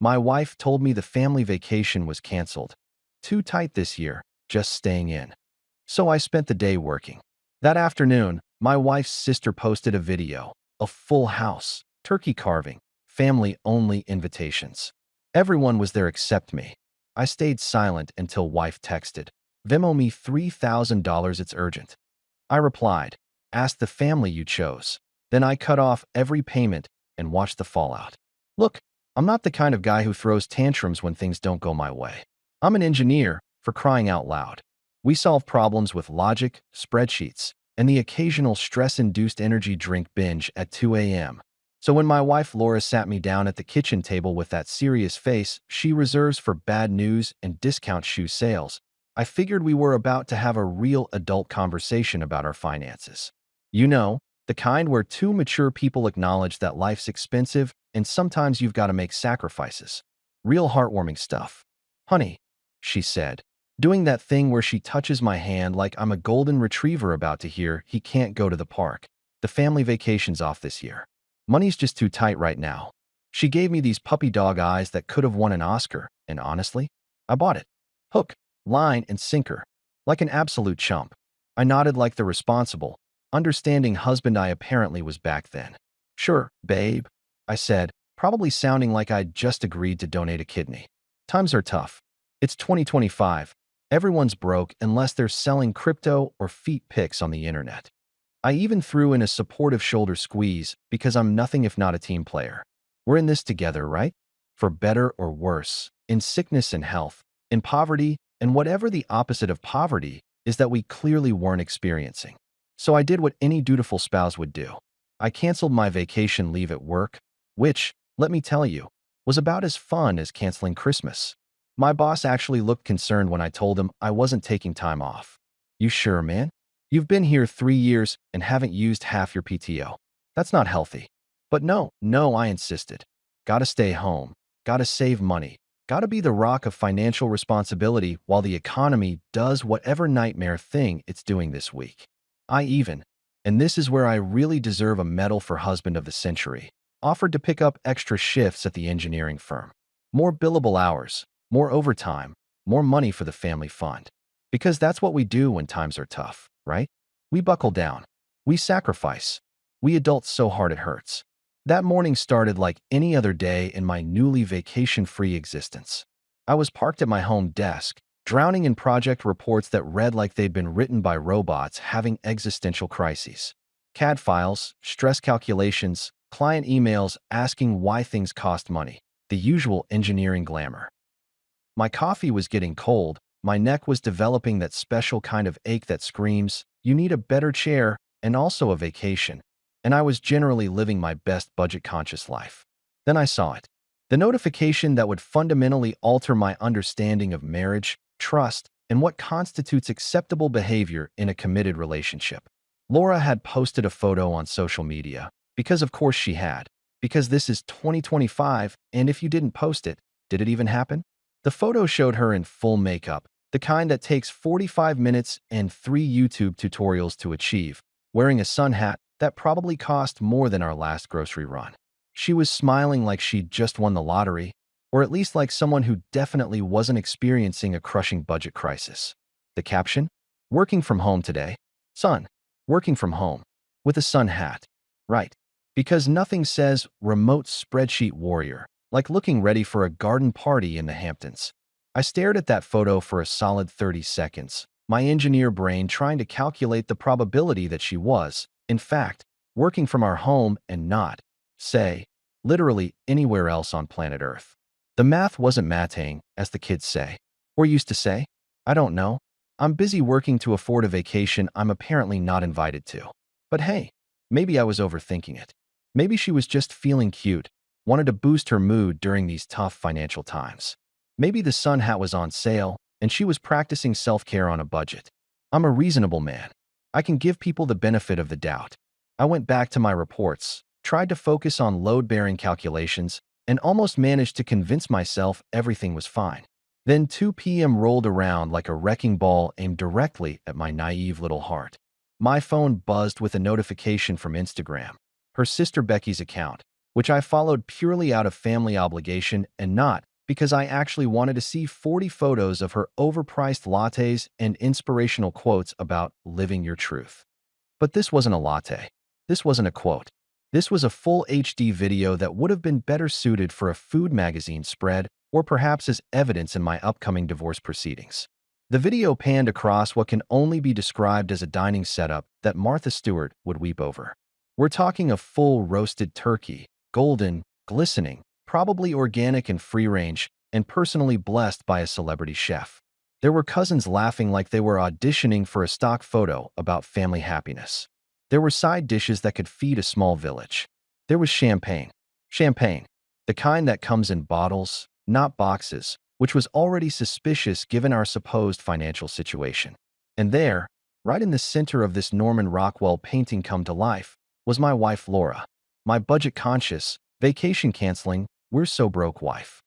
My wife told me the family vacation was canceled. Too tight this year, just staying in. So I spent the day working. That afternoon, my wife's sister posted a video, a full house, turkey carving, family-only invitations. Everyone was there except me. I stayed silent until wife texted, "Venmo me $3,000, it's urgent." I replied, "Ask the family you chose." Then I cut off every payment and watched the fallout. Look, I'm not the kind of guy who throws tantrums when things don't go my way. I'm an engineer, for crying out loud. We solve problems with logic, spreadsheets, and the occasional stress-induced energy drink binge at 2 a.m. So when my wife Laura sat me down at the kitchen table with that serious face she reserves for bad news and discount shoe sales, I figured we were about to have a real adult conversation about our finances. You know, the kind where two mature people acknowledge that life's expensive and sometimes you've got to make sacrifices. Real heartwarming stuff. "Honey," she said, doing that thing where she touches my hand like I'm a golden retriever about to hear he can't go to the park. "The family vacation's off this year. Money's just too tight right now." She gave me these puppy dog eyes that could have won an Oscar, and honestly, I bought it. Hook, line, and sinker. Like an absolute chump. I nodded like the responsible, understanding husband I apparently was back then. "Sure, babe," I said, probably sounding like I'd just agreed to donate a kidney. Times are tough. It's 2025. Everyone's broke unless they're selling crypto or feet pics on the internet. I even threw in a supportive shoulder squeeze because I'm nothing if not a team player. We're in this together, right? For better or worse, in sickness and health, in poverty, and whatever the opposite of poverty is that we clearly weren't experiencing. So I did what any dutiful spouse would do. I canceled my vacation leave at work, which, let me tell you, was about as fun as canceling Christmas. My boss actually looked concerned when I told him I wasn't taking time off. "You sure, man? You've been here 3 years and haven't used half your PTO. That's not healthy." But no, I insisted. Gotta stay home. Gotta save money. Gotta be the rock of financial responsibility while the economy does whatever nightmare thing it's doing this week. And this is where I really deserve a medal for husband of the century, offered to pick up extra shifts at the engineering firm. More billable hours, more overtime, more money for the family fund. Because that's what we do when times are tough, right? We buckle down. We sacrifice. We adults so hard it hurts. That morning started like any other day in my newly vacation-free existence. I was parked at my home desk, drowning in project reports that read like they'd been written by robots having existential crises. CAD files, stress calculations, client emails asking why things cost money. The usual engineering glamour. My coffee was getting cold, my neck was developing that special kind of ache that screams, "You need a better chair," and also a vacation. And I was generally living my best budget-conscious life. Then I saw it. The notification that would fundamentally alter my understanding of marriage, trust, and what constitutes acceptable behavior in a committed relationship. Laura had posted a photo on social media, because of course she had, because this is 2025, and if you didn't post it, did it even happen? The photo showed her in full makeup, the kind that takes 45 minutes and 3 YouTube tutorials to achieve, wearing a sun hat that probably cost more than our last grocery run. She was smiling like she'd just won the lottery, or at least like someone who definitely wasn't experiencing a crushing budget crisis. The caption? "Working from home today. Sun. Working from home. With a sun hat." Right. Because nothing says remote spreadsheet warrior like looking ready for a garden party in the Hamptons. I stared at that photo for a solid 30 seconds, my engineer brain trying to calculate the probability that she was, in fact, working from our home and not, say, literally anywhere else on planet Earth. The math wasn't mathing, as the kids say. Or used to say. I don't know. I'm busy working to afford a vacation I'm apparently not invited to. But hey, maybe I was overthinking it. Maybe she was just feeling cute, wanted to boost her mood during these tough financial times. Maybe the sun hat was on sale, and she was practicing self-care on a budget. I'm a reasonable man. I can give people the benefit of the doubt. I went back to my reports, tried to focus on load-bearing calculations, and almost managed to convince myself everything was fine. Then 2 p.m. rolled around like a wrecking ball aimed directly at my naive little heart. My phone buzzed with a notification from Instagram, her sister Becky's account. which I followed purely out of family obligation and not because I actually wanted to see 40 photos of her overpriced lattes and inspirational quotes about living your truth. But this wasn't a latte. This wasn't a quote. This was a full HD video that would have been better suited for a food magazine spread or perhaps as evidence in my upcoming divorce proceedings. The video panned across what can only be described as a dining setup that Martha Stewart would weep over. We're talking a full roasted turkey, golden, glistening, probably organic and free-range, and personally blessed by a celebrity chef. There were cousins laughing like they were auditioning for a stock photo about family happiness. There were side dishes that could feed a small village. There was champagne. Champagne, the kind that comes in bottles, not boxes, which was already suspicious given our supposed financial situation. And there, right in the center of this Norman Rockwell painting come to life, was my wife Laura, my budget-conscious, vacation-canceling, we're-so-broke wife.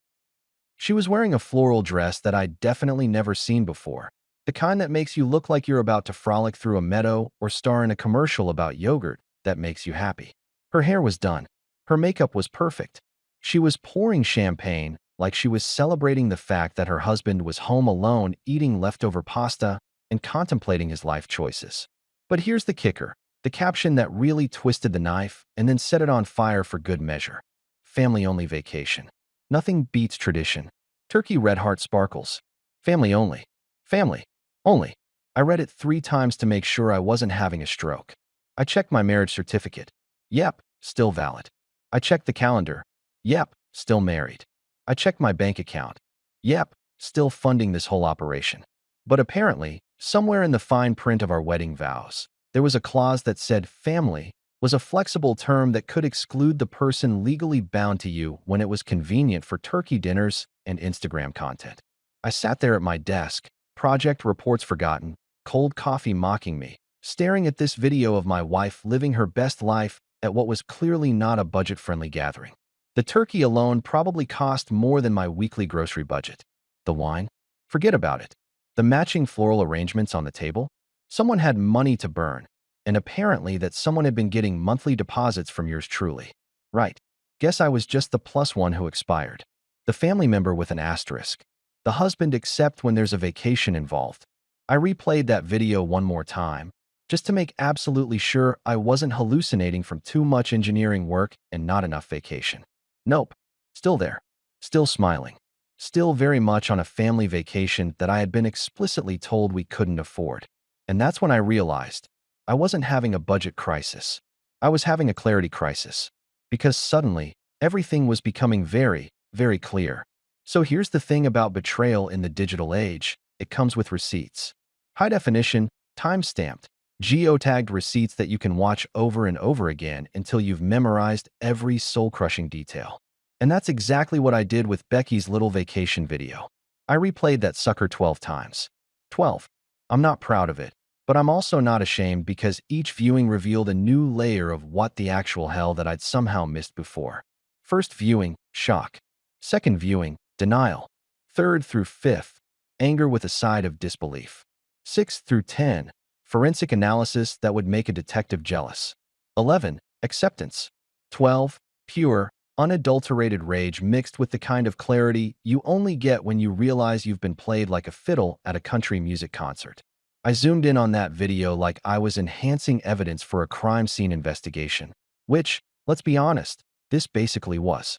She was wearing a floral dress that I'd definitely never seen before, the kind that makes you look like you're about to frolic through a meadow or star in a commercial about yogurt that makes you happy. Her hair was done. Her makeup was perfect. She was pouring champagne like she was celebrating the fact that her husband was home alone eating leftover pasta and contemplating his life choices. But here's the kicker, the caption that really twisted the knife and then set it on fire for good measure. Family-only vacation. Nothing beats tradition. Turkey red heart sparkles. Family only. Family. Only. I read it 3 times to make sure I wasn't having a stroke. I checked my marriage certificate. Yep, still valid. I checked the calendar. Yep, still married. I checked my bank account. Yep, still funding this whole operation. But apparently, somewhere in the fine print of our wedding vows, there was a clause that said family was a flexible term that could exclude the person legally bound to you when it was convenient for turkey dinners and Instagram content. I sat there at my desk, project reports forgotten, cold coffee mocking me, staring at this video of my wife living her best life at what was clearly not a budget-friendly gathering. The turkey alone probably cost more than my weekly grocery budget. The wine? Forget about it. The matching floral arrangements on the table? Someone had money to burn, and apparently that someone had been getting monthly deposits from yours truly. Right. Guess I was just the plus one who expired. The family member with an asterisk. The husband except when there's a vacation involved. I replayed that video one more time, just to make absolutely sure I wasn't hallucinating from too much engineering work and not enough vacation. Nope. Still there. Still smiling. Still very much on a family vacation that I had been explicitly told we couldn't afford. And that's when I realized I wasn't having a budget crisis. I was having a clarity crisis. Because suddenly, everything was becoming very, very clear. So here's the thing about betrayal in the digital age. It comes with receipts. High definition, time-stamped, geotagged receipts that you can watch over and over again until you've memorized every soul-crushing detail. And that's exactly what I did with Becky's little vacation video. I replayed that sucker 12 times. 12. I'm not proud of it, but I'm also not ashamed because each viewing revealed a new layer of what the actual hell that I'd somehow missed before. First viewing, shock. Second viewing, denial. Third through fifth, anger with a side of disbelief. 6th through 10, forensic analysis that would make a detective jealous. 11, acceptance. 12, pure, unadulterated rage mixed with the kind of clarity you only get when you realize you've been played like a fiddle at a country music concert. I zoomed in on that video like I was enhancing evidence for a crime scene investigation, which, let's be honest, this basically was.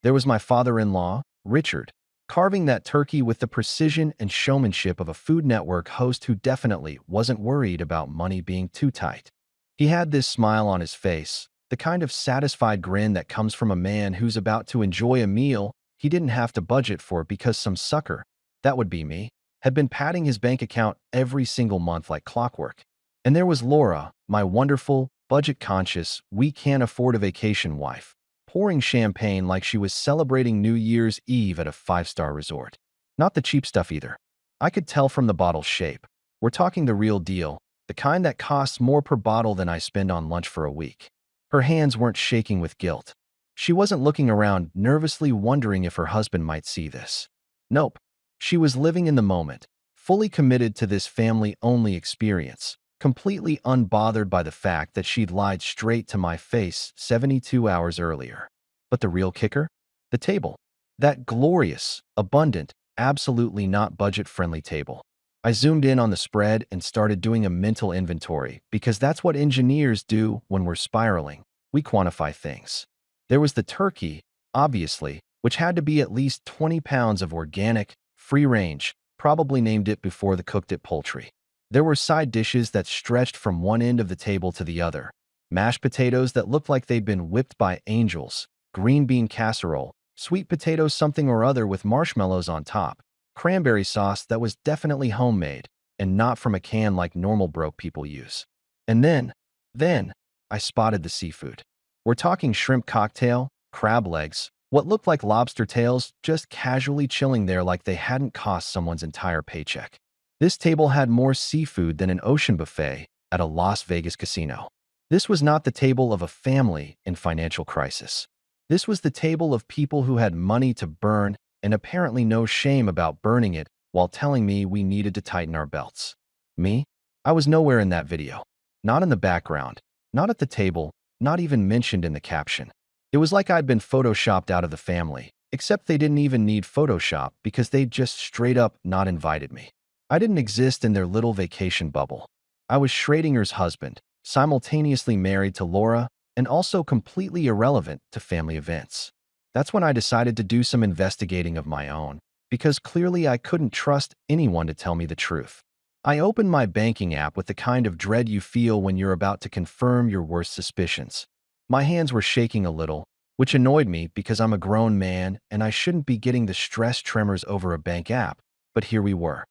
There was my father-in-law, Richard, carving that turkey with the precision and showmanship of a Food Network host who definitely wasn't worried about money being too tight. He had this smile on his face, the kind of satisfied grin that comes from a man who's about to enjoy a meal he didn't have to budget for because some sucker, that would be me, had been padding his bank account every single month like clockwork. And there was Laura, my wonderful, budget-conscious, we-can't-afford-a-vacation wife, pouring champagne like she was celebrating New Year's Eve at a 5-star resort. Not the cheap stuff either. I could tell from the bottle's shape. We're talking the real deal, the kind that costs more per bottle than I spend on lunch for a week. Her hands weren't shaking with guilt. She wasn't looking around, nervously wondering if her husband might see this. Nope. She was living in the moment, fully committed to this family-only experience, completely unbothered by the fact that she'd lied straight to my face 72 hours earlier. But the real kicker? The table. That glorious, abundant, absolutely not budget-friendly table. I zoomed in on the spread and started doing a mental inventory because that's what engineers do when we're spiraling. We quantify things. There was the turkey, obviously, which had to be at least 20 pounds of organic, free-range, probably named it before the cooked it poultry. There were side dishes that stretched from one end of the table to the other. Mashed potatoes that looked like they'd been whipped by angels, green bean casserole, sweet potatoes something or other with marshmallows on top, cranberry sauce that was definitely homemade and not from a can like normal broke people use. And then, I spotted the seafood. We're talking shrimp cocktail, crab legs, what looked like lobster tails just casually chilling there like they hadn't cost someone's entire paycheck. This table had more seafood than an ocean buffet at a Las Vegas casino. This was not the table of a family in financial crisis. This was the table of people who had money to burn and apparently no shame about burning it while telling me we needed to tighten our belts. Me? I was nowhere in that video. Not in the background, not at the table, not even mentioned in the caption. It was like I'd been photoshopped out of the family, except they didn't even need Photoshop because they'd just straight up not invited me. I didn't exist in their little vacation bubble. I was Schrodinger's husband, simultaneously married to Laura, and also completely irrelevant to family events. That's when I decided to do some investigating of my own, because clearly I couldn't trust anyone to tell me the truth. I opened my banking app with the kind of dread you feel when you're about to confirm your worst suspicions. My hands were shaking a little, which annoyed me because I'm a grown man and I shouldn't be getting the stress tremors over a bank app, but here we were.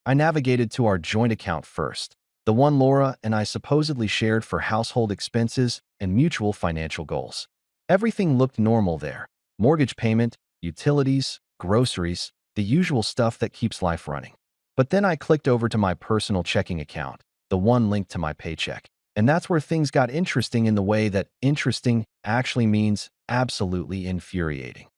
I navigated to our joint account first, the one Laura and I supposedly shared for household expenses and mutual financial goals. Everything looked normal there. Mortgage payment, utilities, groceries, the usual stuff that keeps life running. But then I clicked over to my personal checking account, the one linked to my paycheck. And that's where things got interesting in the way that interesting actually means absolutely infuriating.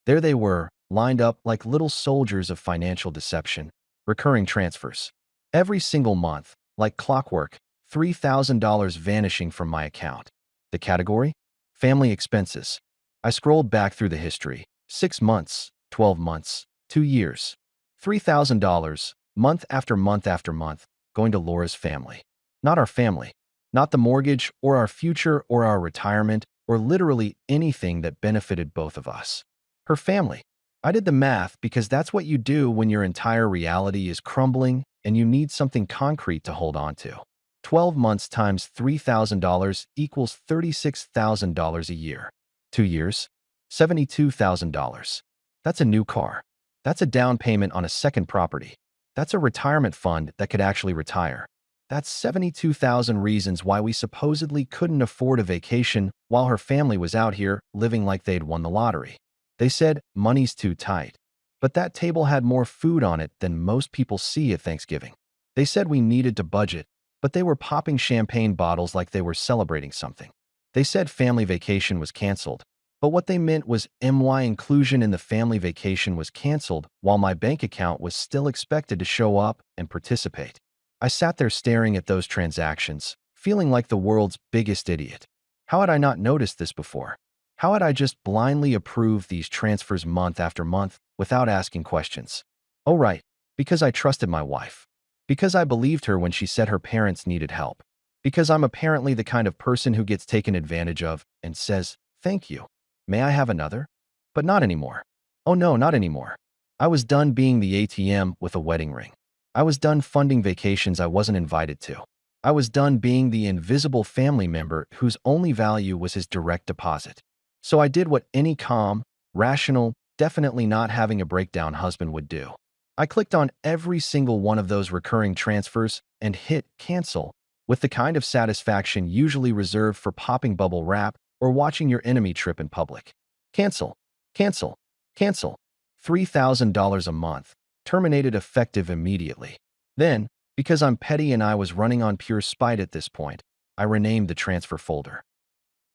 There they were, lined up like little soldiers of financial deception, recurring transfers. Every single month, like clockwork, $3,000 vanishing from my account. The category? Family expenses. I scrolled back through the history. 6 months, 12 months, 2 years. $3,000, month after month after month, going to Laura's family. Not our family. Not the mortgage, or our future, or our retirement, or literally anything that benefited both of us. Her family. I did the math because that's what you do when your entire reality is crumbling and you need something concrete to hold on to. 12 months times $3,000 equals $36,000 a year. 2 years? $72,000. That's a new car. That's a down payment on a second property. That's a retirement fund that could actually retire. That's 72,000 reasons why we supposedly couldn't afford a vacation while her family was out here living like they'd won the lottery. They said, money's too tight. But that table had more food on it than most people see at Thanksgiving. They said we needed to budget, but they were popping champagne bottles like they were celebrating something. They said family vacation was canceled, but what they meant was my inclusion in the family vacation was canceled while my bank account was still expected to show up and participate. I sat there staring at those transactions, feeling like the world's biggest idiot. How had I not noticed this before? How had I just blindly approved these transfers month after month without asking questions? Oh right, because I trusted my wife. Because I believed her when she said her parents needed help. Because I'm apparently the kind of person who gets taken advantage of and says, thank you. May I have another? But not anymore. Oh no, not anymore. I was done being the ATM with a wedding ring. I was done funding vacations I wasn't invited to. I was done being the invisible family member whose only value was his direct deposit. So I did what any calm, rational, definitely not having a breakdown husband would do. I clicked on every single one of those recurring transfers and hit cancel with the kind of satisfaction usually reserved for popping bubble wrap or watching your enemy trip in public. Cancel, cancel, cancel. $3,000 a month. Terminated effective immediately. Then, because I'm petty and I was running on pure spite at this point, I renamed the transfer folder.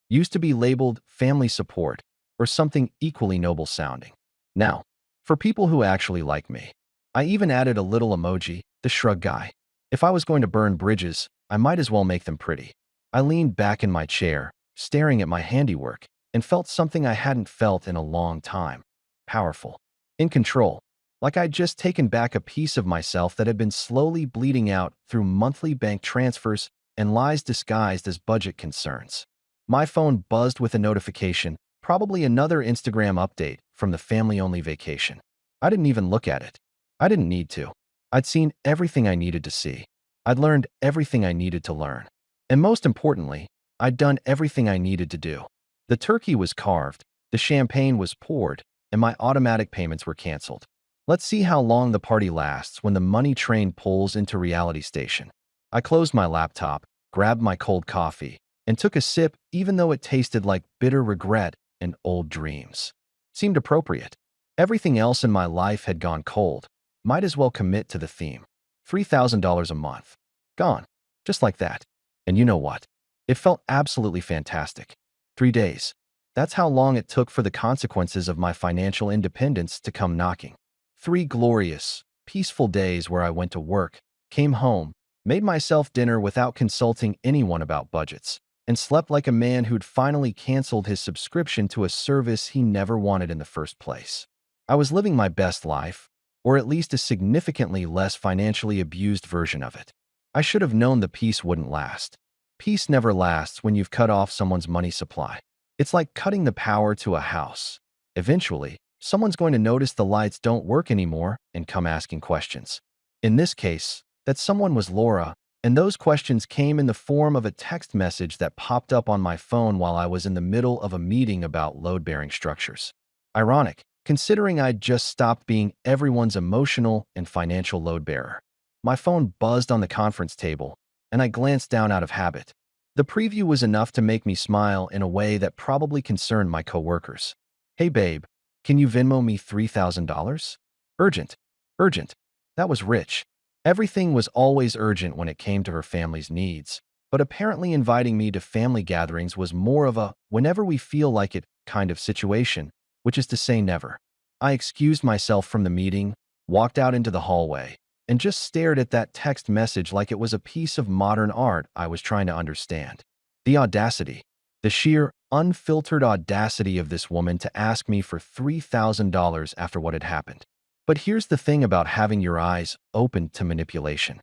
Used to be labeled family support or something equally noble sounding. Now, for people who actually like me, I even added a little emoji, the shrug guy. If I was going to burn bridges, I might as well make them pretty. I leaned back in my chair, staring at my handiwork, and felt something I hadn't felt in a long time. Powerful. In control. Like I'd just taken back a piece of myself that had been slowly bleeding out through monthly bank transfers and lies disguised as budget concerns. My phone buzzed with a notification, probably another Instagram update from the family-only vacation. I didn't even look at it. I didn't need to. I'd seen everything I needed to see. I'd learned everything I needed to learn. And most importantly, I'd done everything I needed to do. The turkey was carved, the champagne was poured, and my automatic payments were canceled. Let's see how long the party lasts when the money train pulls into reality station. I closed my laptop, grabbed my cold coffee, and took a sip even though it tasted like bitter regret and old dreams. Seemed appropriate. Everything else in my life had gone cold. Might as well commit to the theme. $3,000 a month. Gone. Just like that. And you know what? It felt absolutely fantastic. 3 days. That's how long it took for the consequences of my financial independence to come knocking. 3 glorious, peaceful days where I went to work, came home, made myself dinner without consulting anyone about budgets, and slept like a man who'd finally canceled his subscription to a service he never wanted in the first place. I was living my best life, or at least a significantly less financially abused version of it. I should have known the peace wouldn't last. Peace never lasts when you've cut off someone's money supply. It's like cutting the power to a house. Eventually, someone's going to notice the lights don't work anymore and come asking questions. In this case, that someone was Laura, and those questions came in the form of a text message that popped up on my phone while I was in the middle of a meeting about load-bearing structures. Ironic, considering I'd just stopped being everyone's emotional and financial load-bearer. My phone buzzed on the conference table, and I glanced down out of habit. The preview was enough to make me smile in a way that probably concerned my coworkers. "Hey babe, can you Venmo me $3,000? Urgent. Urgent." That was rich. Everything was always urgent when it came to her family's needs, but apparently inviting me to family gatherings was more of a whenever we feel like it kind of situation, which is to say never. I excused myself from the meeting, walked out into the hallway, and just stared at that text message like it was a piece of modern art I was trying to understand. The audacity, the sheer, unfiltered audacity of this woman to ask me for $3,000 after what had happened. But here's the thing about having your eyes open to manipulation.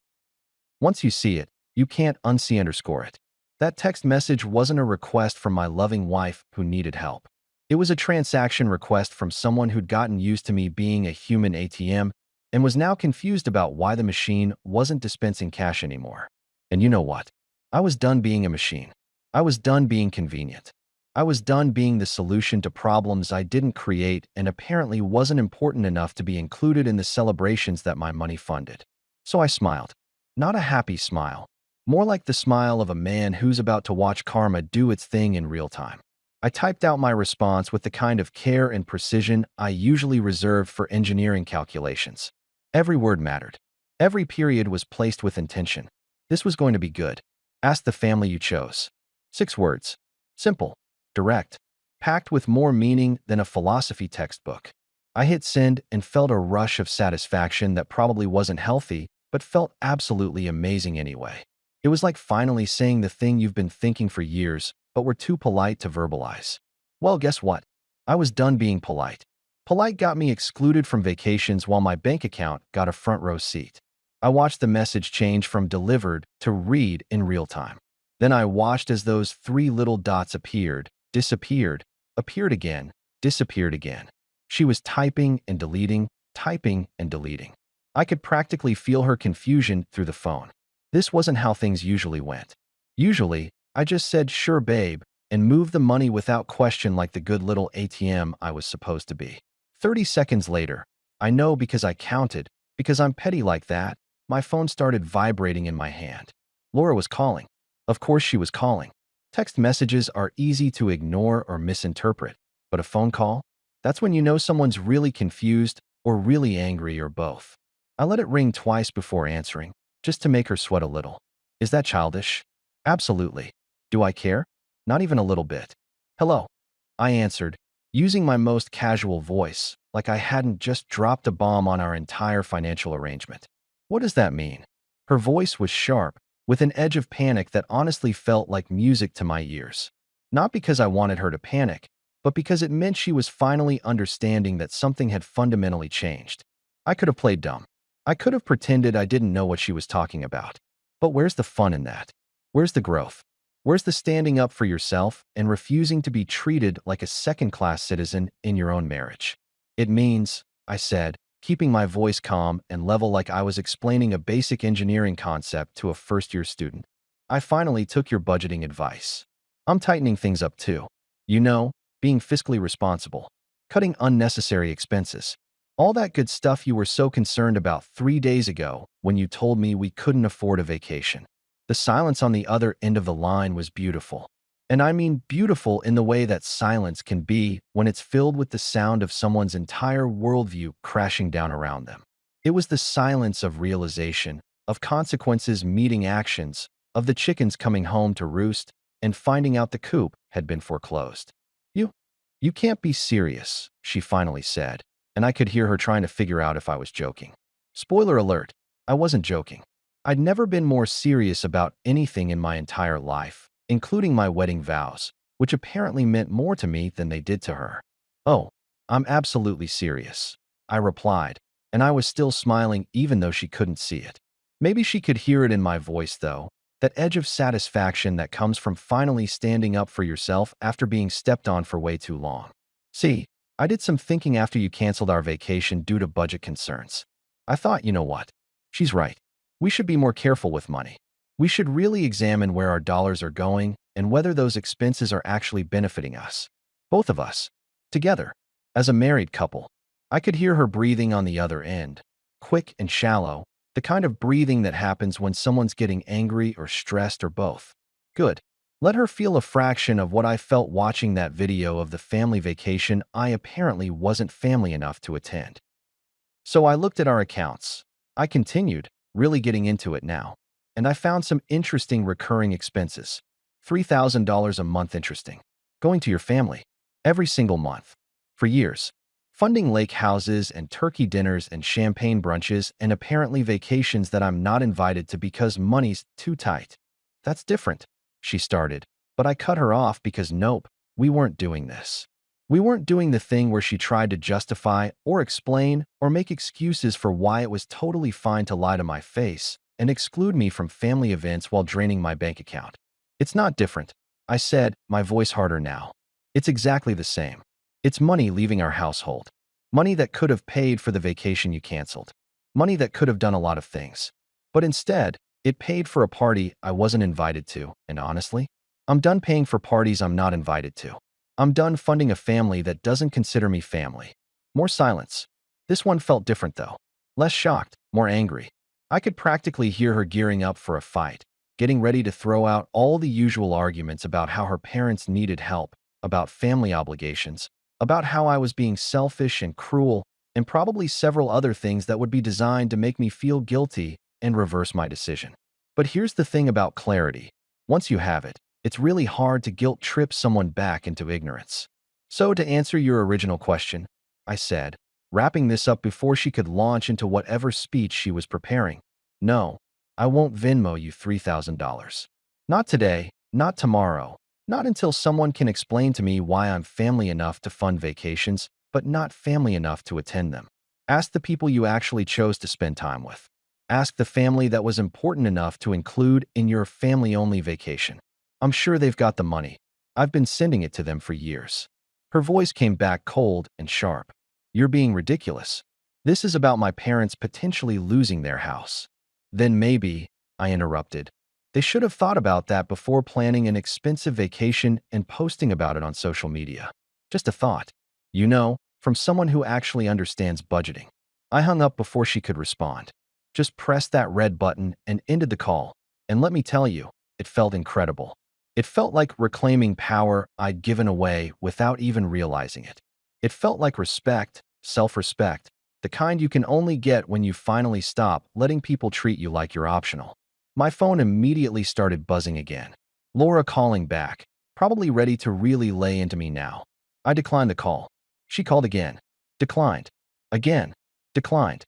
Once you see it, you can't unsee it. That text message wasn't a request from my loving wife who needed help. It was a transaction request from someone who'd gotten used to me being a human ATM and was now confused about why the machine wasn't dispensing cash anymore. And you know what? I was done being a machine. I was done being convenient. I was done being the solution to problems I didn't create and apparently wasn't important enough to be included in the celebrations that my money funded. So I smiled. Not a happy smile. More like the smile of a man who's about to watch karma do its thing in real time. I typed out my response with the kind of care and precision I usually reserved for engineering calculations. Every word mattered. Every period was placed with intention. This was going to be good. Ask the family you chose. 6 words. Simple. Direct. Packed with more meaning than a philosophy textbook. I hit send and felt a rush of satisfaction that probably wasn't healthy, but felt absolutely amazing anyway. It was like finally saying the thing you've been thinking for years, but were too polite to verbalize. Well, guess what? I was done being polite. Polite got me excluded from vacations while my bank account got a front row seat. I watched the message change from delivered to read in real time. Then I watched as those 3 little dots appeared, disappeared, appeared again, disappeared again. She was typing and deleting, typing and deleting. I could practically feel her confusion through the phone. This wasn't how things usually went. Usually, I just said, "Sure, babe," and moved the money without question like the good little ATM I was supposed to be. 30 seconds later, I know because I counted, because I'm petty like that, my phone started vibrating in my hand. Laura was calling. Of course she was calling. Text messages are easy to ignore or misinterpret, but a phone call? That's when you know someone's really confused or really angry or both. I let it ring twice before answering, just to make her sweat a little. Is that childish? Absolutely. Do I care? Not even a little bit. "Hello." I answered, using my most casual voice, like I hadn't just dropped a bomb on our entire financial arrangement. "What does that mean?" Her voice was sharp, with an edge of panic that honestly felt like music to my ears. Not because I wanted her to panic, but because it meant she was finally understanding that something had fundamentally changed. I could have played dumb. I could have pretended I didn't know what she was talking about. But where's the fun in that? Where's the growth? Where's the standing up for yourself and refusing to be treated like a second-class citizen in your own marriage? It means, I said, keeping my voice calm and level like I was explaining a basic engineering concept to a first-year student. I finally took your budgeting advice. I'm tightening things up too. You know, being fiscally responsible, cutting unnecessary expenses, all that good stuff you were so concerned about 3 days ago when you told me we couldn't afford a vacation. The silence on the other end of the line was beautiful. And I mean beautiful in the way that silence can be when it's filled with the sound of someone's entire worldview crashing down around them. It was the silence of realization, of consequences meeting actions, of the chickens coming home to roost and finding out the coop had been foreclosed. You, you can't be serious, she finally said, and I could hear her trying to figure out if I was joking. Spoiler alert, I wasn't joking. I'd never been more serious about anything in my entire life, including my wedding vows, which apparently meant more to me than they did to her. Oh, I'm absolutely serious, I replied, and I was still smiling even though she couldn't see it. Maybe she could hear it in my voice, though, that edge of satisfaction that comes from finally standing up for yourself after being stepped on for way too long. See, I did some thinking after you canceled our vacation due to budget concerns. I thought, you know what? She's right. We should be more careful with money. We should really examine where our dollars are going and whether those expenses are actually benefiting us. Both of us. Together. As a married couple. I could hear her breathing on the other end. Quick and shallow. The kind of breathing that happens when someone's getting angry or stressed or both. Good. Let her feel a fraction of what I felt watching that video of the family vacation I apparently wasn't family enough to attend. So I looked at our accounts. I continued, really getting into it now. And I found some interesting recurring expenses. $3,000 a month interesting. Going to your family. Every single month. For years. Funding lake houses and turkey dinners and champagne brunches and apparently vacations that I'm not invited to because money's too tight. That's different, she started, but I cut her off because nope, we weren't doing this. We weren't doing the thing where she tried to justify or explain or make excuses for why it was totally fine to lie to my face and exclude me from family events while draining my bank account. It's not different, I said, my voice harder now. It's exactly the same. It's money leaving our household. Money that could have paid for the vacation you canceled. Money that could have done a lot of things. But instead, it paid for a party I wasn't invited to, and honestly, I'm done paying for parties I'm not invited to. I'm done funding a family that doesn't consider me family. More silence. This one felt different though. Less shocked, more angry. I could practically hear her gearing up for a fight, getting ready to throw out all the usual arguments about how her parents needed help, about family obligations, about how I was being selfish and cruel, and probably several other things that would be designed to make me feel guilty and reverse my decision. But here's the thing about clarity. Once you have it, it's really hard to guilt trip someone back into ignorance. So to answer your original question, I said, wrapping this up before she could launch into whatever speech she was preparing. No, I won't Venmo you $3,000. Not today, not tomorrow, not until someone can explain to me why I'm family enough to fund vacations, but not family enough to attend them. Ask the people you actually chose to spend time with. Ask the family that was important enough to include in your family-only vacation. I'm sure they've got the money. I've been sending it to them for years. Her voice came back cold and sharp. You're being ridiculous. This is about my parents potentially losing their house. Then maybe, I interrupted, they should have thought about that before planning an expensive vacation and posting about it on social media. Just a thought. You know, from someone who actually understands budgeting. I hung up before she could respond. Just pressed that red button and ended the call. And let me tell you, it felt incredible. It felt like reclaiming power I'd given away without even realizing it. It felt like respect, self-respect, the kind you can only get when you finally stop letting people treat you like you're optional. My phone immediately started buzzing again. Laura calling back, probably ready to really lay into me now. I declined the call. She called again. Declined. Again. Declined.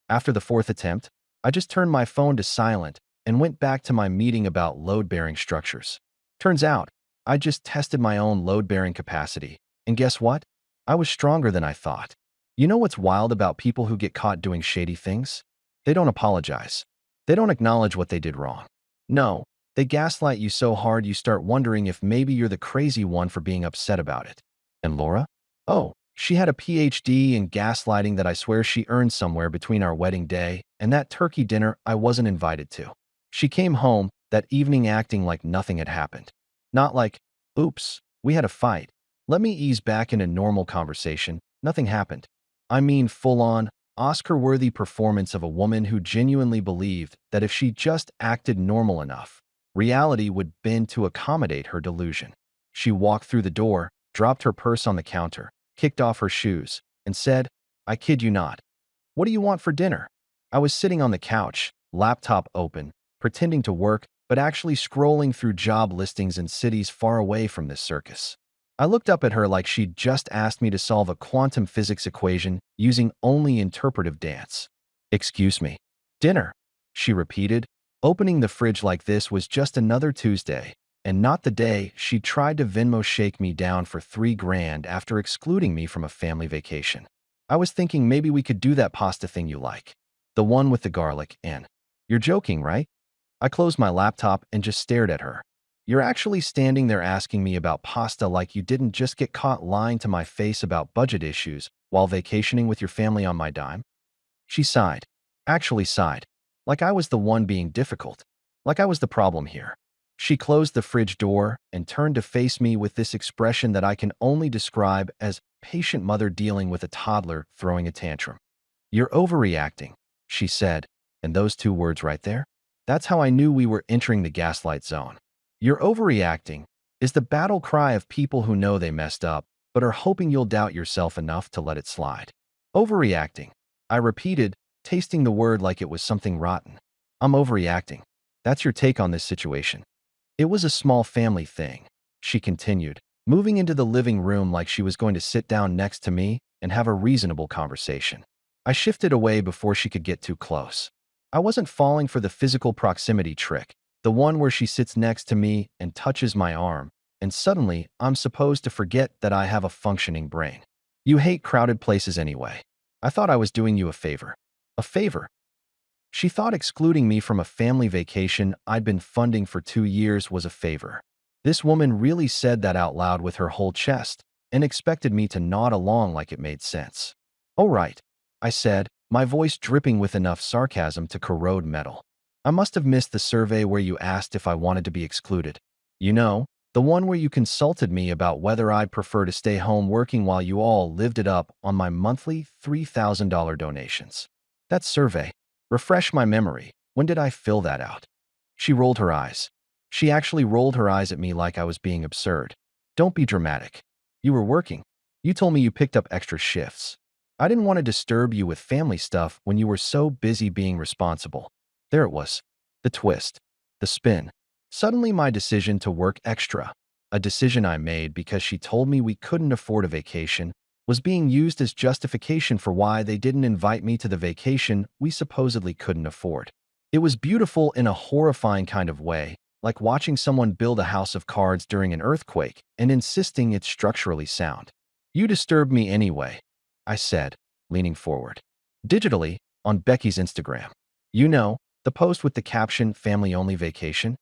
After the fourth attempt, I just turned my phone to silent and went back to my meeting about load-bearing structures. Turns out, I just tested my own load-bearing capacity, and guess what? I was stronger than I thought. You know what's wild about people who get caught doing shady things? They don't apologize. They don't acknowledge what they did wrong. No, they gaslight you so hard you start wondering if maybe you're the crazy one for being upset about it. And Laura? Oh, she had a PhD in gaslighting that I swear she earned somewhere between our wedding day and that turkey dinner I wasn't invited to. She came home that evening acting like nothing had happened. Not like, oops, we had a fight. Let me ease back into normal conversation. Nothing happened. I mean full-on, Oscar-worthy performance of a woman who genuinely believed that if she just acted normal enough, reality would bend to accommodate her delusion. She walked through the door, dropped her purse on the counter, kicked off her shoes, and said, "I kid you not. What do you want for dinner?" I was sitting on the couch, laptop open, pretending to work, but actually scrolling through job listings in cities far away from this circus. I looked up at her like she'd just asked me to solve a quantum physics equation using only interpretive dance. "Excuse me. Dinner," she repeated, opening the fridge like this was just another Tuesday, and not the day she tried to Venmo shake me down for $3,000 after excluding me from a family vacation. I was thinking maybe we could do that pasta thing you like. The one with the garlic and... You're joking, right? I closed my laptop and just stared at her. You're actually standing there asking me about pasta like you didn't just get caught lying to my face about budget issues while vacationing with your family on my dime? She sighed. Actually sighed. Like I was the one being difficult. Like I was the problem here. She closed the fridge door and turned to face me with this expression that I can only describe as patient mother dealing with a toddler throwing a tantrum. "You're overreacting," she said, and those two words right there, that's how I knew we were entering the gaslight zone. "You're overreacting" is the battle cry of people who know they messed up, but are hoping you'll doubt yourself enough to let it slide. Overreacting, I repeated, tasting the word like it was something rotten. "I'm overreacting. That's your take on this situation." "It was a small family thing," she continued, moving into the living room like she was going to sit down next to me and have a reasonable conversation. I shifted away before she could get too close. I wasn't falling for the physical proximity trick, the one where she sits next to me and touches my arm, and suddenly I'm supposed to forget that I have a functioning brain. "You hate crowded places anyway. I thought I was doing you a favor." A favor? She thought excluding me from a family vacation I'd been funding for 2 years was a favor. This woman really said that out loud with her whole chest and expected me to nod along like it made sense. "Oh, right," I said, my voice dripping with enough sarcasm to corrode metal. "I must have missed the survey where you asked if I wanted to be excluded. You know, the one where you consulted me about whether I'd prefer to stay home working while you all lived it up on my monthly $3,000 donations. That survey. Refresh my memory. When did I fill that out?" She rolled her eyes. She actually rolled her eyes at me like I was being absurd. "Don't be dramatic. You were working. You told me you picked up extra shifts. I didn't want to disturb you with family stuff when you were so busy being responsible." There it was. The twist. The spin. Suddenly my decision to work extra, a decision I made because she told me we couldn't afford a vacation, was being used as justification for why they didn't invite me to the vacation we supposedly couldn't afford. It was beautiful in a horrifying kind of way, like watching someone build a house of cards during an earthquake and insisting it's structurally sound. "You disturbed me anyway," I said, leaning forward. "Digitally, on Becky's Instagram. You know, the post with the caption, 'Family-only vacation'?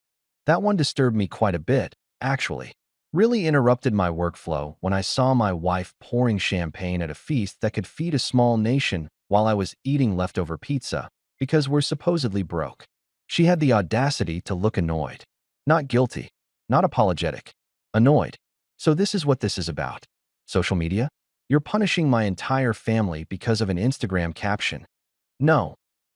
That one disturbed me quite a bit, actually. Really interrupted my workflow when I saw my wife pouring champagne at a feast that could feed a small nation while I was eating leftover pizza, because we're supposedly broke. She had the audacity to look annoyed. Not guilty. Not apologetic. Annoyed. So this is what this is about. Social media? You're punishing my entire family because of an Instagram caption. "No,"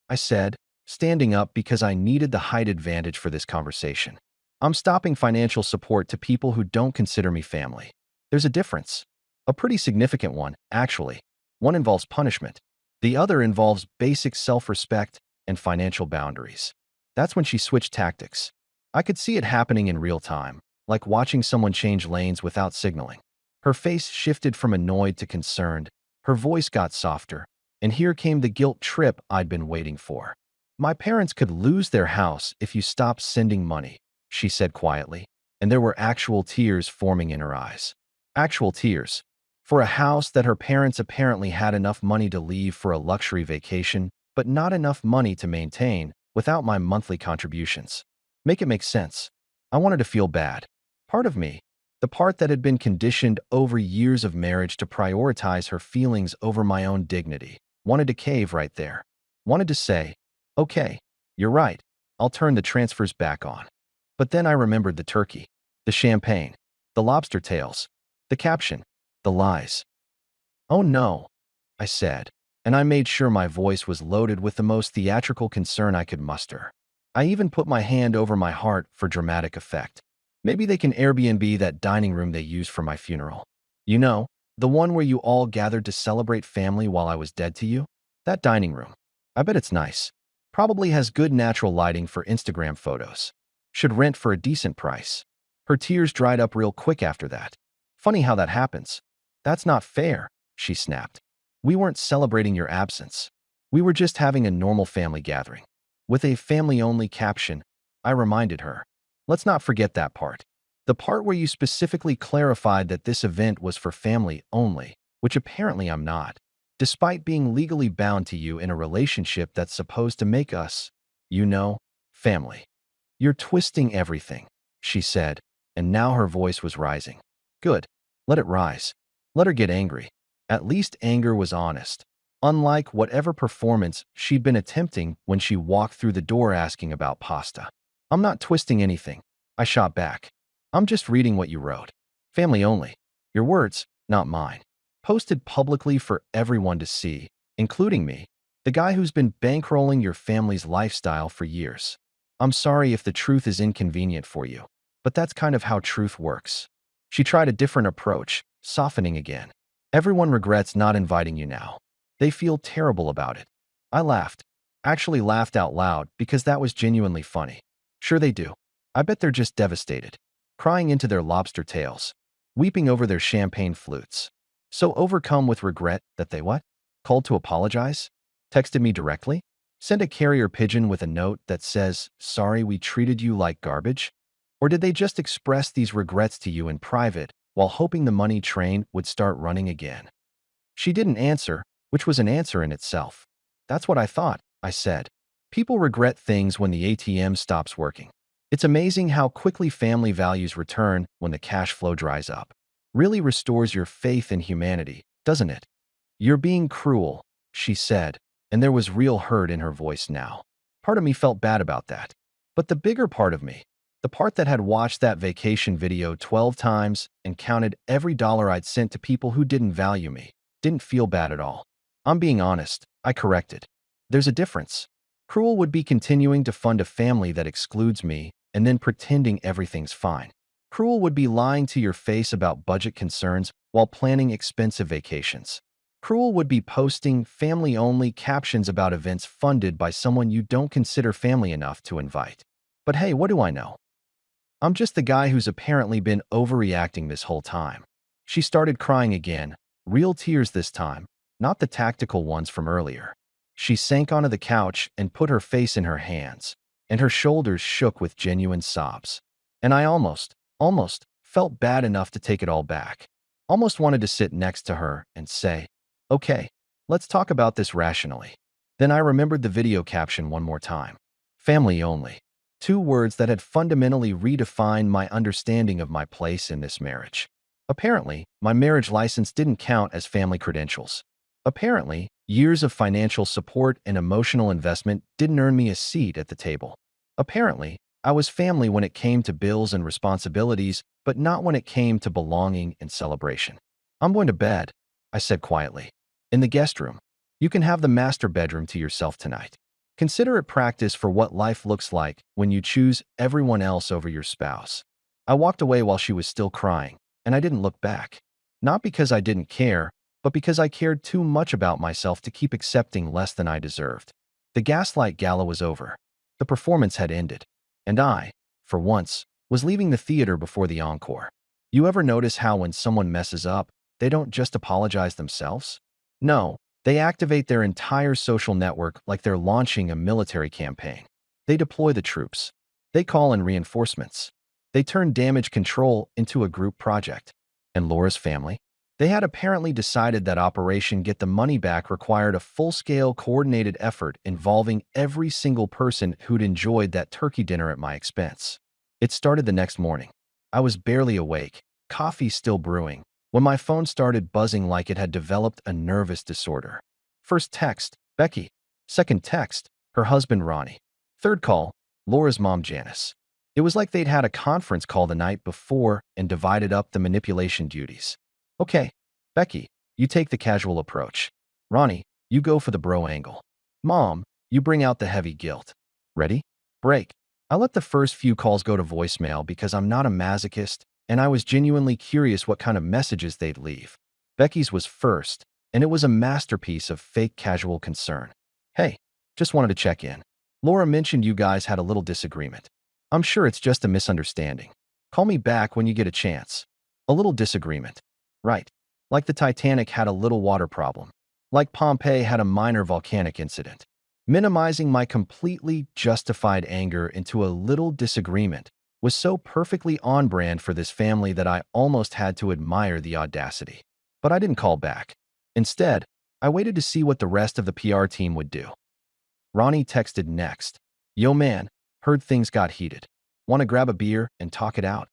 I said, standing up because I needed the height advantage for this conversation. "I'm stopping financial support to people who don't consider me family. There's a difference. A pretty significant one, actually. One involves punishment. The other involves basic self-respect and financial boundaries." That's when she switched tactics. I could see it happening in real time, like watching someone change lanes without signaling. Her face shifted from annoyed to concerned, her voice got softer, and here came the guilt trip I'd been waiting for. My parents could lose their house if you stopped sending money, she said quietly, and there were actual tears forming in her eyes. Actual tears. For a house that her parents apparently had enough money to leave for a luxury vacation, but not enough money to maintain without my monthly contributions. Make it make sense. I wanted to feel bad. Part of me, the part that had been conditioned over years of marriage to prioritize her feelings over my own dignity, wanted to cave right there. Wanted to say, okay, you're right, I'll turn the transfers back on. But then I remembered the turkey, the champagne, the lobster tails, the caption, the lies. Oh no, I said, and I made sure my voice was loaded with the most theatrical concern I could muster. I even put my hand over my heart for dramatic effect. Maybe they can Airbnb that dining room they used for my funeral. You know, the one where you all gathered to celebrate family while I was dead to you? That dining room. I bet it's nice. Probably has good natural lighting for Instagram photos. Should rent for a decent price. Her tears dried up real quick after that. Funny how that happens. That's not fair, she snapped. We weren't celebrating your absence. We were just having a normal family gathering. With a family-only caption, I reminded her. Let's not forget that part. The part where you specifically clarified that this event was for family only, which apparently I'm not, despite being legally bound to you in a relationship that's supposed to make us, you know, family. You're twisting everything, she said, and now her voice was rising. Good. Let it rise. Let her get angry. At least anger was honest, unlike whatever performance she'd been attempting when she walked through the door asking about pasta. I'm not twisting anything, I shot back. I'm just reading what you wrote. Family only. Your words, not mine. Posted publicly for everyone to see, including me, the guy who's been bankrolling your family's lifestyle for years. I'm sorry if the truth is inconvenient for you, but that's kind of how truth works. She tried a different approach, softening again. Everyone regrets not inviting you now. They feel terrible about it. I laughed. Actually laughed out loud because that was genuinely funny. Sure they do. I bet they're just devastated. Crying into their lobster tails. Weeping over their champagne flutes. So overcome with regret that they what? Called to apologize? Texted me directly? Sent a carrier pigeon with a note that says, sorry we treated you like garbage? Or did they just express these regrets to you in private while hoping the money train would start running again? She didn't answer, which was an answer in itself. That's what I thought, I said. People regret things when the ATM stops working. It's amazing how quickly family values return when the cash flow dries up. Really restores your faith in humanity, doesn't it? You're being cruel, she said, and there was real hurt in her voice now. Part of me felt bad about that. But the bigger part of me, the part that had watched that vacation video 12 times and counted every dollar I'd sent to people who didn't value me, didn't feel bad at all. I'm being honest, I corrected. There's a difference. Cruel would be continuing to fund a family that excludes me and then pretending everything's fine. Cruel would be lying to your face about budget concerns while planning expensive vacations. Cruel would be posting family-only captions about events funded by someone you don't consider family enough to invite. But hey, what do I know? I'm just the guy who's apparently been overreacting this whole time. She started crying again, real tears this time, not the tactical ones from earlier. She sank onto the couch and put her face in her hands, and her shoulders shook with genuine sobs. And I almost felt bad enough to take it all back. Almost wanted to sit next to her and say, okay, let's talk about this rationally. Then I remembered the video caption one more time. Family only. Two words that had fundamentally redefined my understanding of my place in this marriage. Apparently, my marriage license didn't count as family credentials. Apparently, years of financial support and emotional investment didn't earn me a seat at the table. Apparently, I was family when it came to bills and responsibilities, but not when it came to belonging and celebration. I'm going to bed, I said quietly. In the guest room. You can have the master bedroom to yourself tonight. Consider it practice for what life looks like when you choose everyone else over your spouse. I walked away while she was still crying, and I didn't look back. Not because I didn't care, but because I cared too much about myself to keep accepting less than I deserved. The gaslight gala was over. The performance had ended. And I, for once, was leaving the theater before the encore. You ever notice how when someone messes up, they don't just apologize themselves? No, They activate their entire social network like they're launching a military campaign. They deploy the troops. They call in reinforcements. They turn damage control into a group project. And Laura's family? They had apparently decided that Operation Get the Money Back required a full-scale coordinated effort involving every single person who'd enjoyed that turkey dinner at my expense. It started the next morning. I was barely awake, coffee still brewing, when my phone started buzzing like it had developed a nervous disorder. First text, Becky. Second text, her husband Ronnie. Third call, Laura's mom Janice. It was like they'd had a conference call the night before and divided up the manipulation duties. Okay, Becky, you take the casual approach. Ronnie, you go for the bro angle. Mom, you bring out the heavy guilt. Ready? Break. I let the first few calls go to voicemail because I'm not a masochist, and I was genuinely curious what kind of messages they'd leave. Becky's was first, and it was a masterpiece of fake casual concern. Hey, just wanted to check in. Laura mentioned you guys had a little disagreement. I'm sure it's just a misunderstanding. Call me back when you get a chance. A little disagreement. Right. Like the Titanic had a little water problem. Like Pompeii had a minor volcanic incident. Minimizing my completely justified anger into a little disagreement was so perfectly on brand for this family that I almost had to admire the audacity. But I didn't call back. Instead, I waited to see what the rest of the PR team would do. Ronnie texted next. Yo man, heard things got heated. Want to grab a beer and talk it out?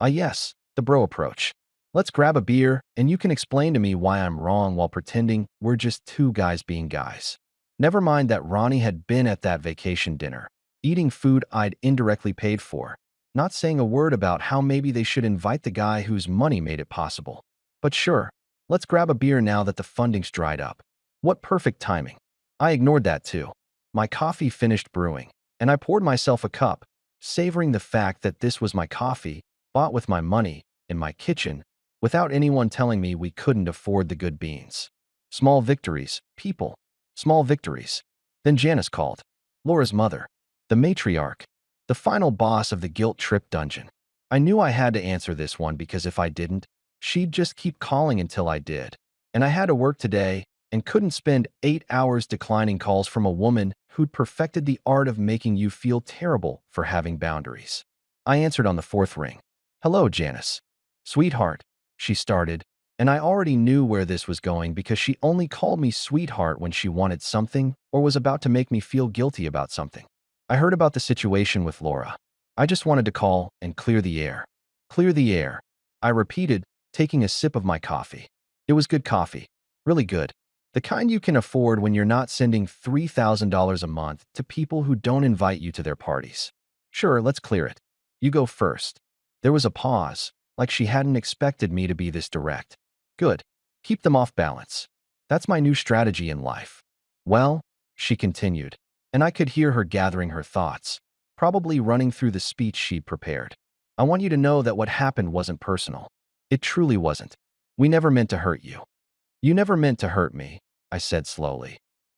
Yes, the bro approach. Let's grab a beer and you can explain to me why I'm wrong while pretending we're just two guys being guys. Never mind that Ronnie had been at that vacation dinner, eating food I'd indirectly paid for, not saying a word about how maybe they should invite the guy whose money made it possible. But sure, let's grab a beer now that the funding's dried up. What perfect timing. I ignored that too. My coffee finished brewing, and I poured myself a cup, savoring the fact that this was my coffee, bought with my money, in my kitchen, without anyone telling me we couldn't afford the good beans. Small victories, people. Small victories. Then Janice called. Laura's mother. The matriarch. The final boss of the guilt trip dungeon. I knew I had to answer this one because if I didn't, she'd just keep calling until I did. And I had to work today and couldn't spend 8 hours declining calls from a woman who'd perfected the art of making you feel terrible for having boundaries. I answered on the fourth ring. Hello, Janice. Sweetheart, she started, and I already knew where this was going because she only called me sweetheart when she wanted something or was about to make me feel guilty about something. I heard about the situation with Laura. I just wanted to call and clear the air. Clear the air, I repeated, taking a sip of my coffee. It was good coffee. Really good. The kind you can afford when you're not sending $3,000 a month to people who don't invite you to their parties. Sure, let's clear it. You go first. There was a pause, like she hadn't expected me to be this direct. Good. Keep them off balance. That's my new strategy in life. Well, she continued, and I could hear her gathering her thoughts, probably running through the speech she'd prepared. I want you to know that what happened wasn't personal. It truly wasn't. We never meant to hurt you. You never meant to hurt me, I said slowly.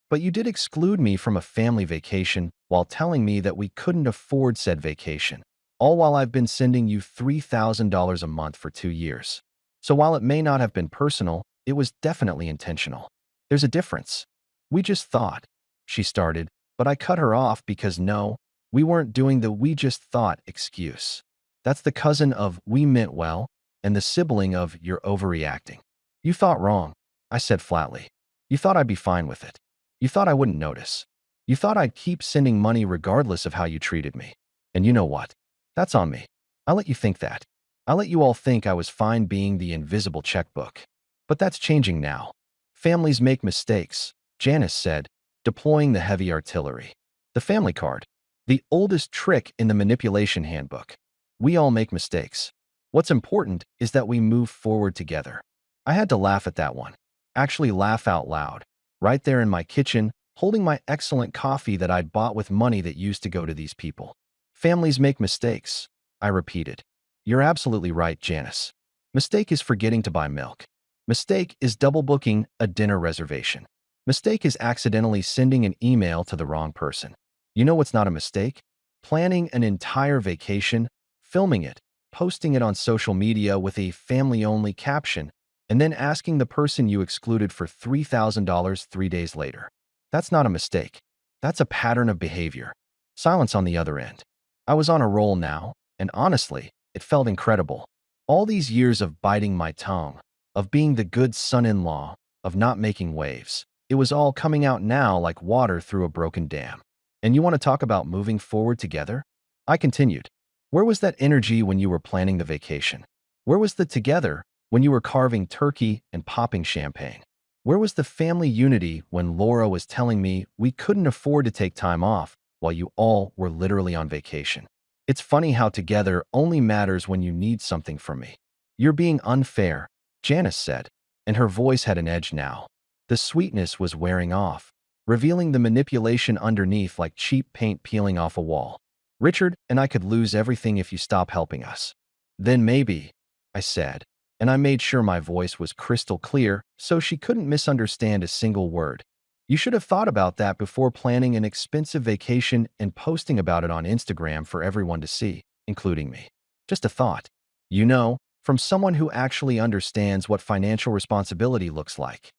But you did exclude me from a family vacation while telling me that we couldn't afford said vacation, all while I've been sending you $3,000 a month for 2 years. So while it may not have been personal, it was definitely intentional. There's a difference. We just thought, she started, but I cut her off because no, we weren't doing the we just thought excuse. That's the cousin of we meant well and the sibling of you're overreacting. You thought wrong, I said flatly. You thought I'd be fine with it. You thought I wouldn't notice. You thought I'd keep sending money regardless of how you treated me. And you know what? That's on me. I let you think that. I let you all think I was fine being the invisible checkbook. But that's changing now. Families make mistakes, Janice said, deploying the heavy artillery. The family card. The oldest trick in the manipulation handbook. We all make mistakes. What's important is that we move forward together. I had to laugh at that one. Actually laugh out loud. Right there in my kitchen, holding my excellent coffee that I'd bought with money that used to go to these people. Families make mistakes, I repeated. You're absolutely right, Janice. Mistake is forgetting to buy milk. Mistake is double booking a dinner reservation. Mistake is accidentally sending an email to the wrong person. You know what's not a mistake? Planning an entire vacation, filming it, posting it on social media with a family-only caption, and then asking the person you excluded for $3,000 3 days later. That's not a mistake. That's a pattern of behavior. Silence on the other end. I was on a roll now, and honestly, it felt incredible. All these years of biting my tongue, of being the good son-in-law, of not making waves. It was all coming out now like water through a broken dam. And you want to talk about moving forward together? I continued. Where was that energy when you were planning the vacation? Where was the together when you were carving turkey and popping champagne? Where was the family unity when Laura was telling me we couldn't afford to take time off while you all were literally on vacation? It's funny how together only matters when you need something from me. You're being unfair, Janice said, and her voice had an edge now. The sweetness was wearing off, revealing the manipulation underneath like cheap paint peeling off a wall. Richard and I could lose everything if you stop helping us. Then maybe, I said, and I made sure my voice was crystal clear so she couldn't misunderstand a single word. You should have thought about that before planning an expensive vacation and posting about it on Instagram for everyone to see, including me. Just a thought. You know, from someone who actually understands what financial responsibility looks like.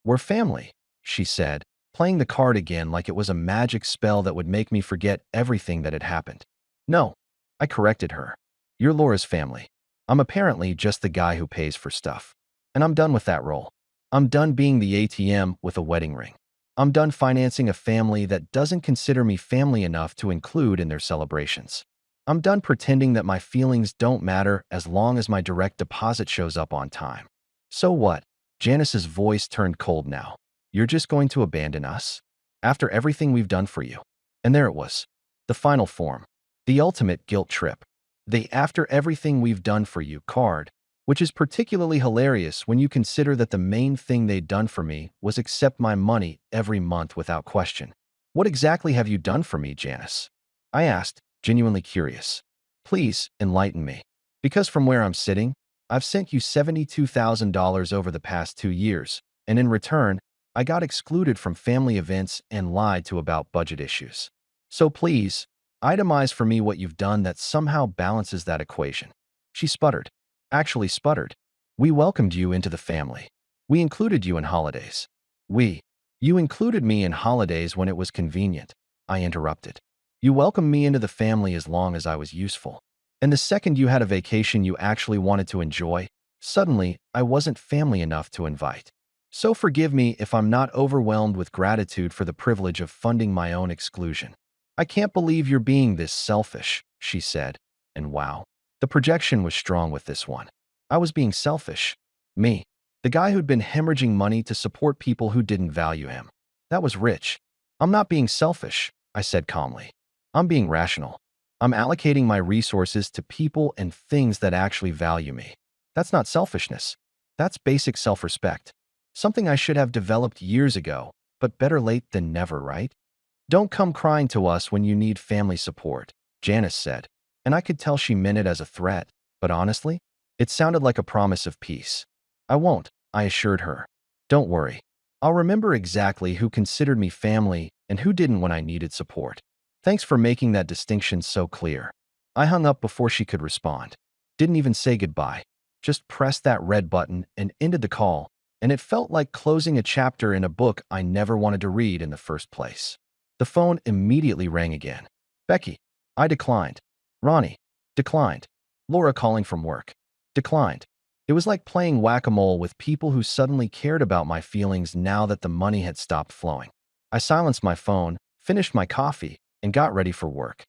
We're family, she said, playing the card again like it was a magic spell that would make me forget everything that had happened. No, I corrected her. You're Laura's family. I'm apparently just the guy who pays for stuff. And I'm done with that role. I'm done being the ATM with a wedding ring. I'm done financing a family that doesn't consider me family enough to include in their celebrations. I'm done pretending that my feelings don't matter as long as my direct deposit shows up on time. So what? Janice's voice turned cold now. You're just going to abandon us? After everything we've done for you? And there it was. The final form. The ultimate guilt trip. The after everything we've done for you card, which is particularly hilarious when you consider that the main thing they'd done for me was accept my money every month without question. What exactly have you done for me, Janice? I asked, genuinely curious. Please enlighten me. Because from where I'm sitting, I've sent you $72,000 over the past 2 years, and in return, I got excluded from family events and lied to about budget issues. So please, itemize for me what you've done that somehow balances that equation. She sputtered. Actually sputtered. We welcomed you into the family. We included you in holidays. You included me in holidays when it was convenient, I interrupted. You welcomed me into the family as long as I was useful. And the second you had a vacation you actually wanted to enjoy, suddenly I wasn't family enough to invite. So forgive me if I'm not overwhelmed with gratitude for the privilege of funding my own exclusion. I can't believe you're being this selfish, she said. And wow, the projection was strong with this one. I was being selfish. Me, the guy who'd been hemorrhaging money to support people who didn't value him. That was rich. I'm not being selfish, I said calmly. I'm being rational. I'm allocating my resources to people and things that actually value me. That's not selfishness. That's basic self-respect. Something I should have developed years ago, but better late than never, right? Don't come crying to us when you need family support, Janice said, and I could tell she meant it as a threat, but honestly, it sounded like a promise of peace. I won't, I assured her. Don't worry. I'll remember exactly who considered me family and who didn't when I needed support. Thanks for making that distinction so clear. I hung up before she could respond. Didn't even say goodbye. Just pressed that red button and ended the call, and it felt like closing a chapter in a book I never wanted to read in the first place. The phone immediately rang again. Becky. I declined. Ronnie. Declined. Laura calling from work. Declined. It was like playing whack-a-mole with people who suddenly cared about my feelings now that the money had stopped flowing. I silenced my phone, finished my coffee, and got ready for work.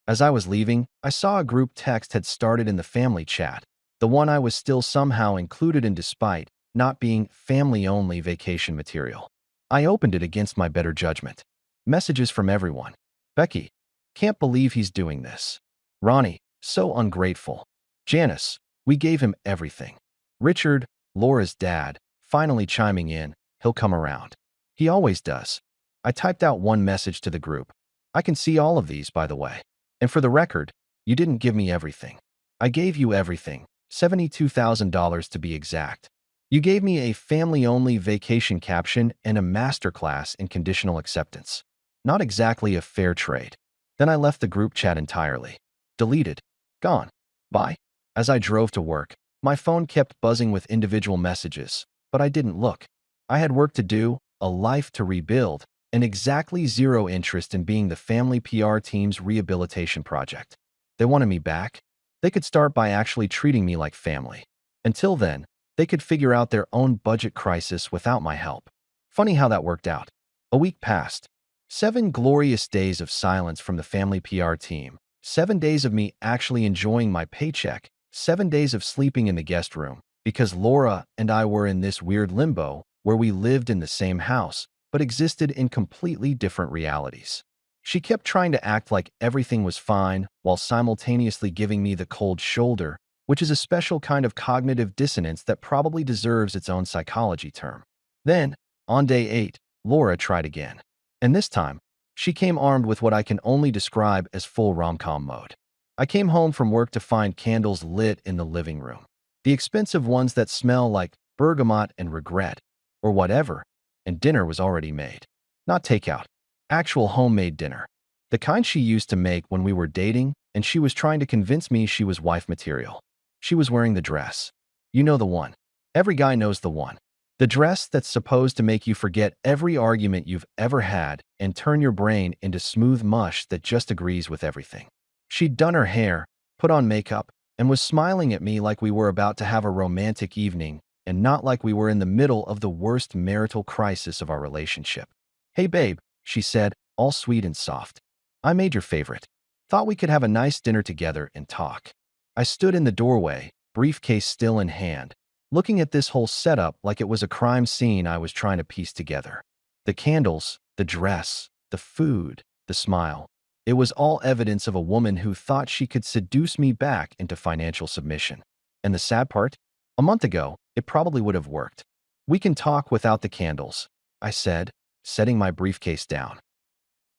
As I was leaving, I saw a group text had started in the family chat, the one I was still somehow included in despite not being family-only vacation material. I opened it against my better judgment. Messages from everyone. Becky, can't believe he's doing this. Ronnie, so ungrateful. Janice, we gave him everything. Richard, Laura's dad, finally chiming in, he'll come around. He always does. I typed out one message to the group. I can see all of these, by the way. And for the record, you didn't give me everything. I gave you everything, $72,000 to be exact. You gave me a family-only vacation caption and a masterclass in conditional acceptance. Not exactly a fair trade. Then I left the group chat entirely. Deleted. Gone. Bye. As I drove to work, My phone kept buzzing with individual messages, but I didn't look. I had work to do, a life to rebuild, and exactly zero interest in being the family PR team's rehabilitation project. They wanted me back. They could start by actually treating me like family. Until then, they could figure out their own budget crisis without my help. Funny how that worked out. A week passed. 7 glorious days of silence from the family PR team. 7 days of me actually enjoying my paycheck. 7 days of sleeping in the guest room. Because Laura and I were in this weird limbo where we lived in the same house, but existed in completely different realities. She kept trying to act like everything was fine while simultaneously giving me the cold shoulder, which is a special kind of cognitive dissonance that probably deserves its own psychology term. Then, on day 8, Laura tried again. And this time, she came armed with what I can only describe as full rom-com mode. I came home from work to find candles lit in the living room. The expensive ones that smell like bergamot and regret, or whatever, and dinner was already made. Not takeout, actual homemade dinner. The kind she used to make when we were dating, and she was trying to convince me she was wife material. She was wearing the dress. You know the one. Every guy knows the one. The dress that's supposed to make you forget every argument you've ever had and turn your brain into smooth mush that just agrees with everything. She'd done her hair, put on makeup, and was smiling at me like we were about to have a romantic evening and not like we were in the middle of the worst marital crisis of our relationship. "Hey babe," she said, all sweet and soft. "I made your favorite. Thought we could have a nice dinner together and talk." I stood in the doorway, briefcase still in hand, looking at this whole setup like it was a crime scene I was trying to piece together. The candles, the dress, the food, the smile. It was all evidence of a woman who thought she could seduce me back into financial submission. And the sad part? A month ago, it probably would have worked. "We can talk without the candles," I said, setting my briefcase down.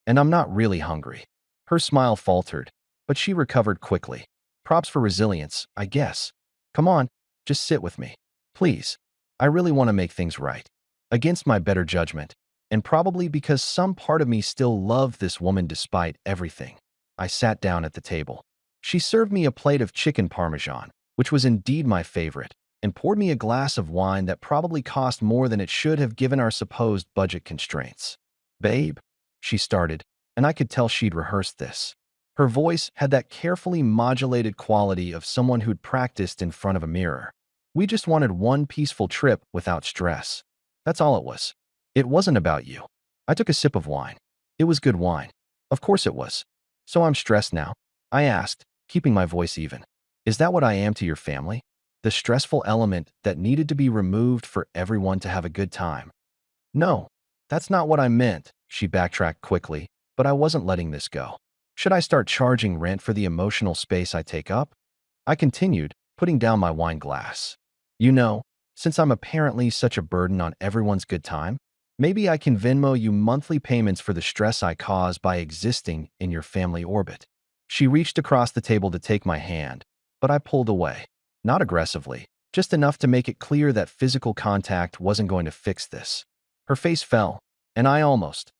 "And I'm not really hungry." Her smile faltered, but she recovered quickly. "Props for resilience, I guess. Come on, just sit with me. Please. I really want to make things right." Against my better judgment, and probably because some part of me still loved this woman despite everything, I sat down at the table. She served me a plate of chicken parmesan, which was indeed my favorite, and poured me a glass of wine that probably cost more than it should have given our supposed budget constraints. "Babe," she started, and I could tell she'd rehearsed this. Her voice had that carefully modulated quality of someone who'd practiced in front of a mirror. "We just wanted one peaceful trip without stress. That's all it was. It wasn't about you." I took a sip of wine. It was good wine. Of course it was. "So I'm stressed now?" I asked, keeping my voice even. "Is that what I am to your family? The stressful element that needed to be removed for everyone to have a good time?" "No, that's not what I meant," she backtracked quickly, but I wasn't letting this go. "Should I start charging rent for the emotional space I take up?" I continued, putting down my wine glass. "You know, since I'm apparently such a burden on everyone's good time, maybe I can Venmo you monthly payments for the stress I cause by existing in your family orbit." She reached across the table to take my hand, but I pulled away. Not aggressively, just enough to make it clear that physical contact wasn't going to fix this. Her face fell, and I almost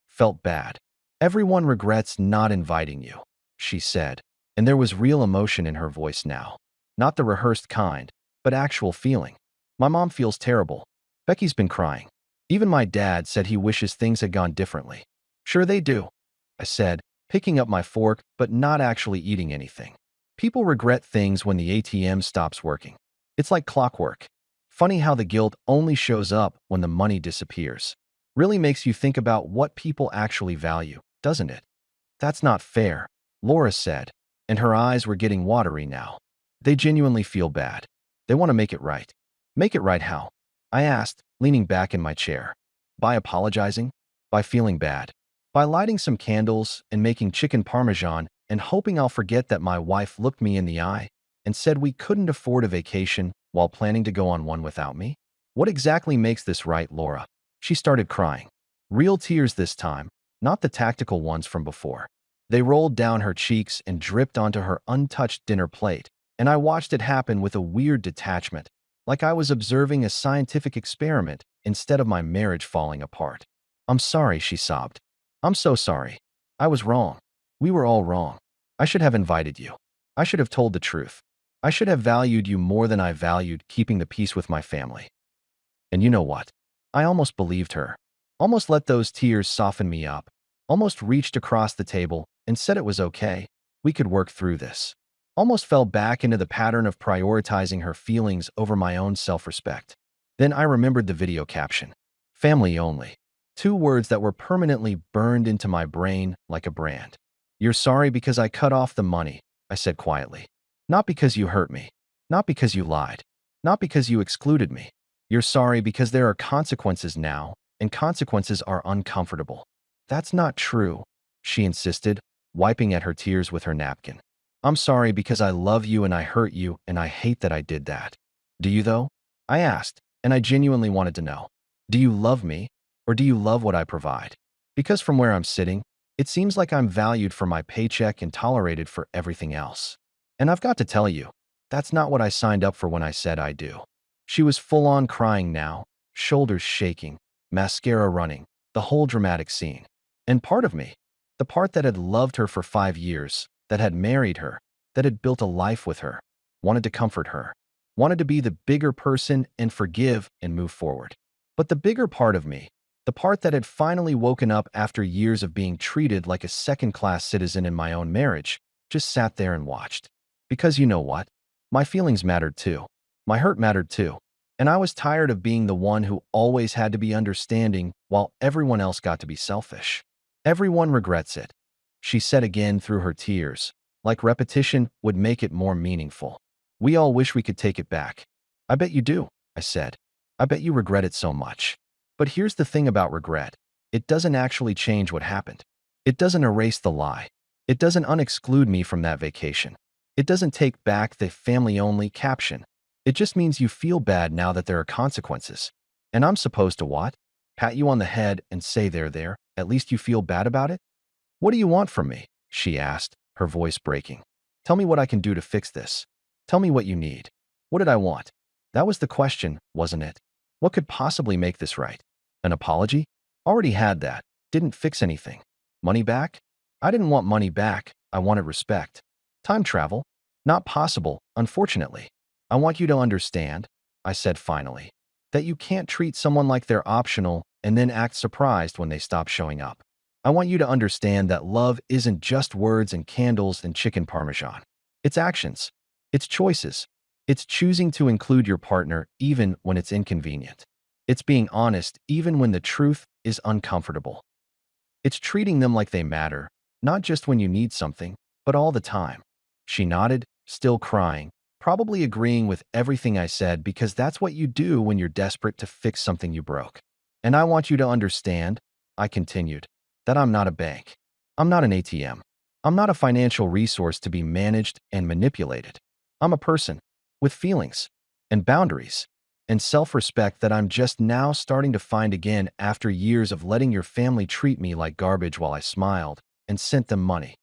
felt bad. "Everyone regrets not inviting you," she said, and there was real emotion in her voice now. Not the rehearsed kind, but actual feeling. "My mom feels terrible. Becky's been crying. Even my dad said he wishes things had gone differently." "Sure they do," I said, picking up my fork but not actually eating anything. "People regret things when the ATM stops working. It's like clockwork. Funny how the guilt only shows up when the money disappears. Really makes you think about what people actually value, doesn't it?" "That's not fair," Laura said, and her eyes were getting watery now. "They genuinely feel bad. They want to make it right." "Make it right how?" I asked, leaning back in my chair. "By apologizing? By feeling bad? By lighting some candles and making chicken parmesan and hoping I'll forget that my wife looked me in the eye and said we couldn't afford a vacation while planning to go on one without me? What exactly makes this right, Laura?" She started crying. Real tears this time, not the tactical ones from before. They rolled down her cheeks and dripped onto her untouched dinner plate, and I watched it happen with a weird detachment, like I was observing a scientific experiment instead of my marriage falling apart. "I'm sorry," she sobbed. "I'm so sorry. I was wrong. We were all wrong. I should have invited you. I should have told the truth. I should have valued you more than I valued keeping the peace with my family. And you know what? I almost believed her. Almost let those tears soften me up. Almost reached across the table and said it was okay. We could work through this. Almost fell back into the pattern of prioritizing her feelings over my own self-respect. Then I remembered the video caption. Family only. Two words that were permanently burned into my brain like a brand. You're sorry because I cut off the money, I said quietly. Not because you hurt me. Not because you lied. Not because you excluded me. You're sorry because there are consequences now, and consequences are uncomfortable. That's not true, she insisted, wiping at her tears with her napkin. I'm sorry because I love you and I hurt you and I hate that I did that. Do you though? I asked, and I genuinely wanted to know. Do you love me, or do you love what I provide? Because from where I'm sitting, it seems like I'm valued for my paycheck and tolerated for everything else. And I've got to tell you, that's not what I signed up for when I said I do. She was full-on crying now, shoulders shaking, mascara running, the whole dramatic scene. And part of me, the part that had loved her for 5 years, that had married her, that had built a life with her, wanted to comfort her, wanted to be the bigger person and forgive and move forward. But the bigger part of me, the part that had finally woken up after years of being treated like a second-class citizen in my own marriage, just sat there and watched. Because you know what? My feelings mattered too. My hurt mattered too. And I was tired of being the one who always had to be understanding while everyone else got to be selfish. Everyone regrets it, she said again through her tears, like repetition would make it more meaningful. We all wish we could take it back. I bet you do, I said. I bet you regret it so much. But here's the thing about regret. It doesn't actually change what happened. It doesn't erase the lie. It doesn't unexclude me from that vacation. It doesn't take back the family-only caption. It just means you feel bad now that there are consequences. And I'm supposed to what? Pat you on the head and say there, at least you feel bad about it? What do you want from me? She asked, her voice breaking. Tell me what I can do to fix this. Tell me what you need. What did I want? That was the question, wasn't it? What could possibly make this right? An apology? Already had that. Didn't fix anything. Money back? I didn't want money back. I wanted respect. Time travel? Not possible, unfortunately. I want you to understand, I said finally, that you can't treat someone like they're optional and then act surprised when they stop showing up. I want you to understand that love isn't just words and candles and chicken parmesan. It's actions. It's choices. It's choosing to include your partner even when it's inconvenient. It's being honest even when the truth is uncomfortable. It's treating them like they matter, not just when you need something, but all the time. She nodded, still crying, probably agreeing with everything I said because that's what you do when you're desperate to fix something you broke. And I want you to understand, I continued, that I'm not a bank. I'm not an ATM. I'm not a financial resource to be managed and manipulated. I'm a person with feelings and boundaries and self-respect that I'm just now starting to find again after years of letting your family treat me like garbage while I smiled and sent them money.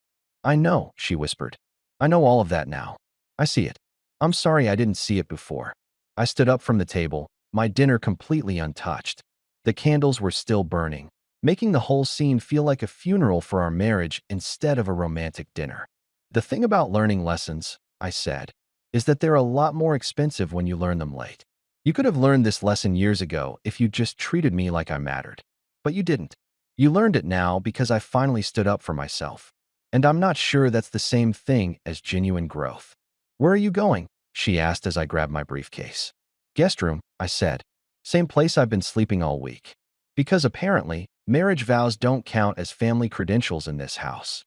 I know, she whispered. I know all of that now. I see it. I'm sorry I didn't see it before. I stood up from the table, my dinner completely untouched. The candles were still burning, making the whole scene feel like a funeral for our marriage instead of a romantic dinner. The thing about learning lessons, I said, is that they're a lot more expensive when you learn them late. You could have learned this lesson years ago if you just treated me like I mattered. But you didn't. You learned it now because I finally stood up for myself. And I'm not sure that's the same thing as genuine growth. Where are you going? She asked as I grabbed my briefcase. Guest room, I said. Same place I've been sleeping all week. Because apparently, marriage vows don't count as family credentials in this house.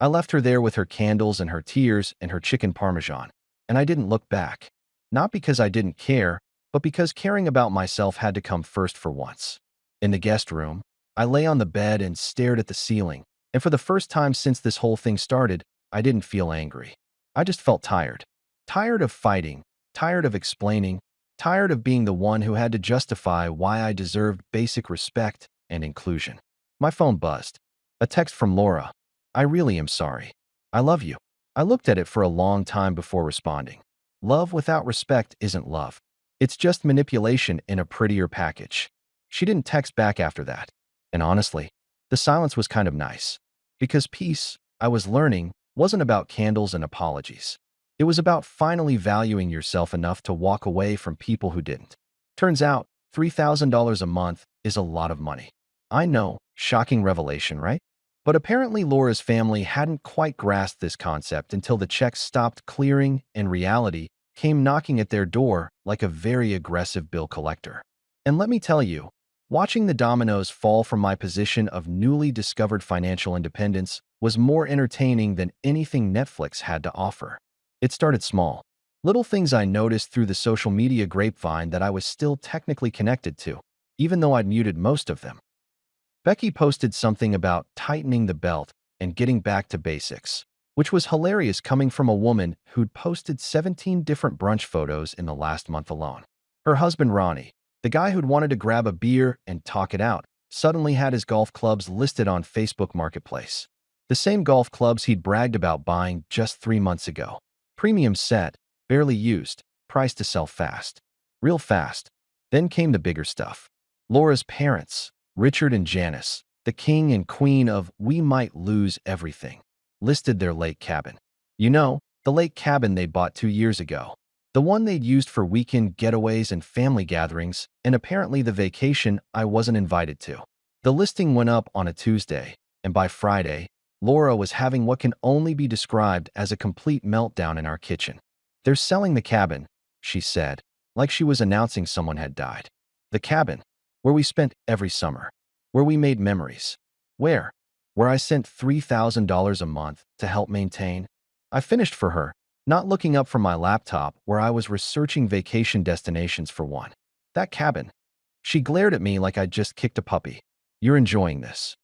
I left her there with her candles and her tears and her chicken parmesan, and I didn't look back. Not because I didn't care, but because caring about myself had to come first for once. In the guest room, I lay on the bed and stared at the ceiling, and for the first time since this whole thing started, I didn't feel angry. I just felt tired. Tired of fighting, tired of explaining, tired of being the one who had to justify why I deserved basic respect and inclusion. My phone buzzed. A text from Laura. I really am sorry. I love you. I looked at it for a long time before responding. Love without respect isn't love. It's just manipulation in a prettier package. She didn't text back after that. And honestly, the silence was kind of nice. Because peace, I was learning, wasn't about candles and apologies. It was about finally valuing yourself enough to walk away from people who didn't. Turns out, $3,000 a month is a lot of money. I know, shocking revelation, right? But apparently Laura's family hadn't quite grasped this concept until the checks stopped clearing and reality came knocking at their door like a very aggressive bill collector. And let me tell you, watching the dominoes fall from my position of newly discovered financial independence was more entertaining than anything Netflix had to offer. It started small. Little things I noticed through the social media grapevine that I was still technically connected to, even though I'd muted most of them. Becky posted something about tightening the belt and getting back to basics, which was hilarious coming from a woman who'd posted 17 different brunch photos in the last month alone. Her husband Ronnie, the guy who'd wanted to grab a beer and talk it out, suddenly had his golf clubs listed on Facebook Marketplace. The same golf clubs he'd bragged about buying just 3 months ago. Premium set, barely used, priced to sell fast. Real fast. Then came the bigger stuff. Laura's parents, Richard and Janice, the king and queen of we might lose everything, listed their lake cabin. You know, the lake cabin they bought 2 years ago. The one they'd used for weekend getaways and family gatherings, and apparently the vacation I wasn't invited to. The listing went up on a Tuesday, and by Friday, Laura was having what can only be described as a complete meltdown in our kitchen. "They're selling the cabin," she said, like she was announcing someone had died. The cabin, where we spent every summer, where we made memories. Where I sent $3,000 a month to help maintain. I finished for her, not looking up from my laptop where I was researching vacation destinations for one. "That cabin." She glared at me like I'd just kicked a puppy. "You're enjoying this."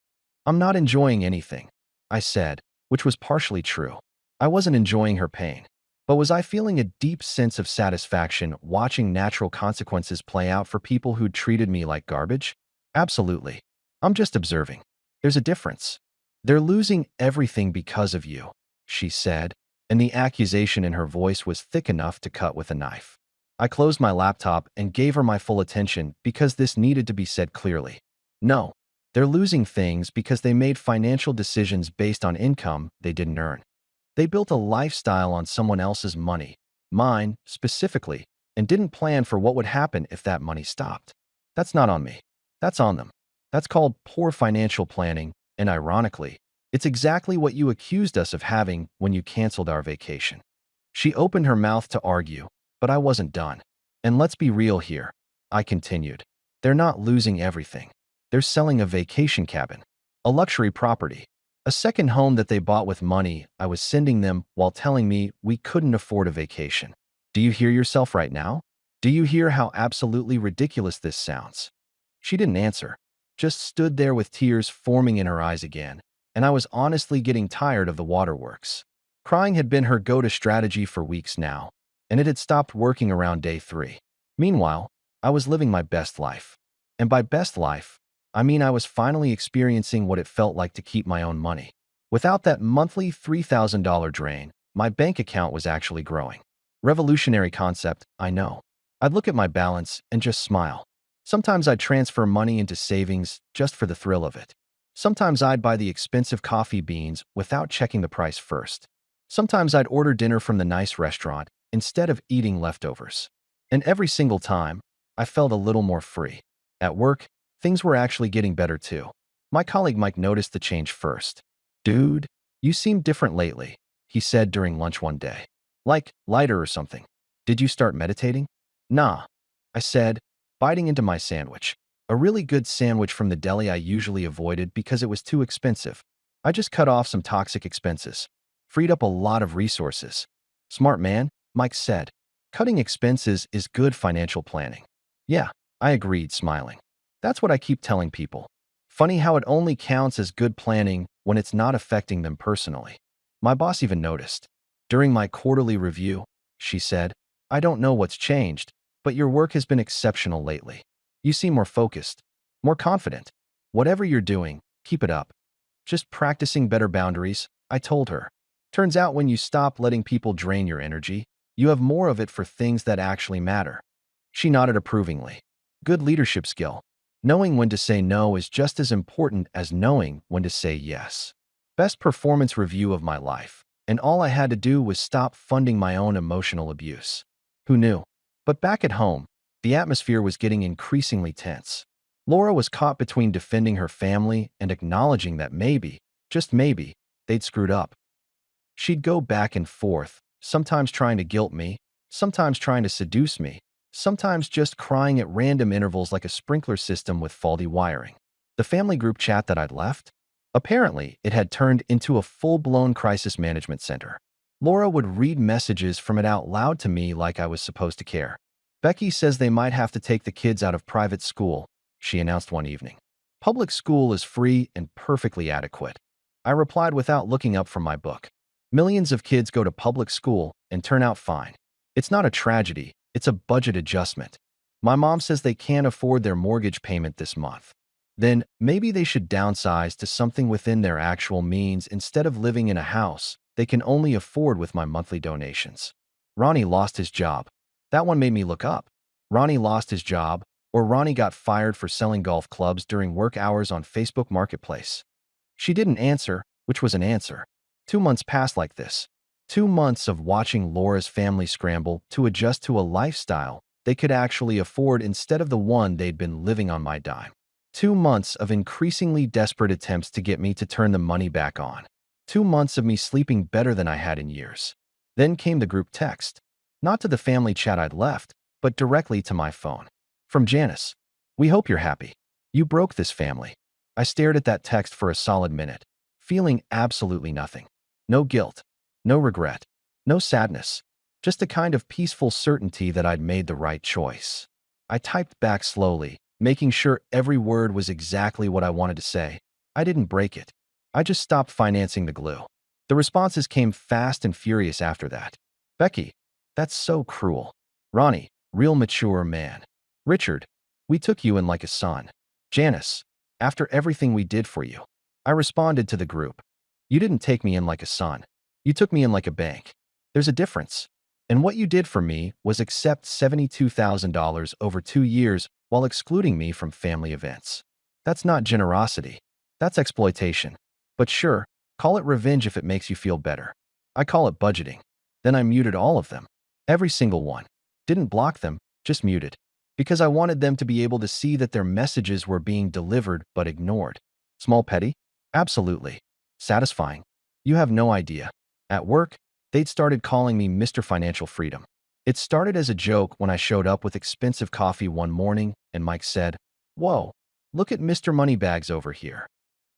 "I'm not enjoying anything," I said, which was partially true. I wasn't enjoying her pain. But was I feeling a deep sense of satisfaction watching natural consequences play out for people who'd treated me like garbage? Absolutely. I'm just observing. There's a difference. "They're losing everything because of you," she said, and the accusation in her voice was thick enough to cut with a knife. I closed my laptop and gave her my full attention because this needed to be said clearly. No, they're losing things because they made financial decisions based on income they didn't earn. They built a lifestyle on someone else's money, mine specifically, and didn't plan for what would happen if that money stopped. That's not on me. That's on them. That's called poor financial planning, and ironically, it's exactly what you accused us of having when you canceled our vacation. She opened her mouth to argue, but I wasn't done. "And let's be real here," I continued. "They're not losing everything. They're selling a vacation cabin, a luxury property, a second home that they bought with money I was sending them while telling me we couldn't afford a vacation. Do you hear yourself right now? Do you hear how absolutely ridiculous this sounds?" She didn't answer, just stood there with tears forming in her eyes again, and I was honestly getting tired of the waterworks. Crying had been her go-to strategy for weeks now, and it had stopped working around day 3. Meanwhile, I was living my best life. And by best life, I mean I was finally experiencing what it felt like to keep my own money. Without that monthly $3,000 drain, my bank account was actually growing. Revolutionary concept, I know. I'd look at my balance and just smile. Sometimes I'd transfer money into savings just for the thrill of it. Sometimes I'd buy the expensive coffee beans without checking the price first. Sometimes I'd order dinner from the nice restaurant instead of eating leftovers. And every single time, I felt a little more free. At work, things were actually getting better too. My colleague Mike noticed the change first. "Dude, you seem different lately," he said during lunch one day. "Like, lighter or something. Did you start meditating?" "Nah," I said, biting into my sandwich. A really good sandwich from the deli I usually avoided because it was too expensive. "I just cut off some toxic expenses. Freed up a lot of resources." "Smart man," Mike said. "Cutting expenses is good financial planning." "Yeah," I agreed, smiling. "That's what I keep telling people. Funny how it only counts as good planning when it's not affecting them personally." My boss even noticed. "During my quarterly review," she said, "I don't know what's changed, but your work has been exceptional lately. You seem more focused, more confident. Whatever you're doing, keep it up." "Just practicing better boundaries," I told her. "Turns out when you stop letting people drain your energy, you have more of it for things that actually matter." She nodded approvingly. Good leadership skill. Knowing when to say no is just as important as knowing when to say yes. Best performance review of my life. and all I had to do was stop funding my own emotional abuse. Who knew? But back at home, the atmosphere was getting increasingly tense. Laura was caught between defending her family and acknowledging that maybe, just maybe, they'd screwed up. She'd go back and forth, sometimes trying to guilt me, sometimes trying to seduce me, sometimes just crying at random intervals like a sprinkler system with faulty wiring. The family group chat that I'd left? Apparently, it had turned into a full-blown crisis management center. Laura would read messages from it out loud to me like I was supposed to care. Becky says they might have to take the kids out of private school, she announced one evening. Public school is free and perfectly adequate. I replied without looking up from my book. Millions of kids go to public school and turn out fine. It's not a tragedy, it's a budget adjustment. My mom says they can't afford their mortgage payment this month. Then maybe they should downsize to something within their actual means instead of living in a house they can only afford with my monthly donations. Ronnie lost his job. That one made me look up. Ronnie lost his job, or Ronnie got fired for selling golf clubs during work hours on Facebook Marketplace. She didn't answer, which was an answer. 2 months passed like this. 2 months of watching Laura's family scramble to adjust to a lifestyle they could actually afford instead of the one they'd been living on my dime. 2 months of increasingly desperate attempts to get me to turn the money back on. 2 months of me sleeping better than I had in years. Then came the group text. Not to the family chat I'd left, but directly to my phone. From Janice. We hope you're happy. You broke this family. I stared at that text for a solid minute, feeling absolutely nothing. No guilt, no regret, no sadness, just a kind of peaceful certainty that I'd made the right choice. I typed back slowly, making sure every word was exactly what I wanted to say. I didn't break it. I just stopped financing the glue. The responses came fast and furious after that. Becky, that's so cruel. Ronnie, real mature man. Richard, we took you in like a son. Janice, after everything we did for you. I responded to the group. You didn't take me in like a son. You took me in like a bank. There's a difference. And what you did for me was accept $72,000 over 2 years while excluding me from family events. That's not generosity. That's exploitation. But sure, call it revenge if it makes you feel better. I call it budgeting. Then I muted all of them. Every single one. Didn't block them, just muted. Because I wanted them to be able to see that their messages were being delivered but ignored. Small petty? Absolutely. Satisfying. You have no idea. At work, they'd started calling me Mr. Financial Freedom. It started as a joke when I showed up with expensive coffee one morning and Mike said, "Whoa, look at Mr. Moneybags over here."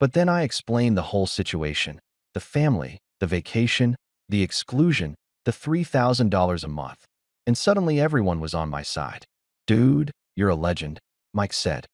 But then I explained the whole situation. The family, the vacation, the exclusion, the $3,000 a month. And suddenly everyone was on my side. Dude, you're a legend, Mike said.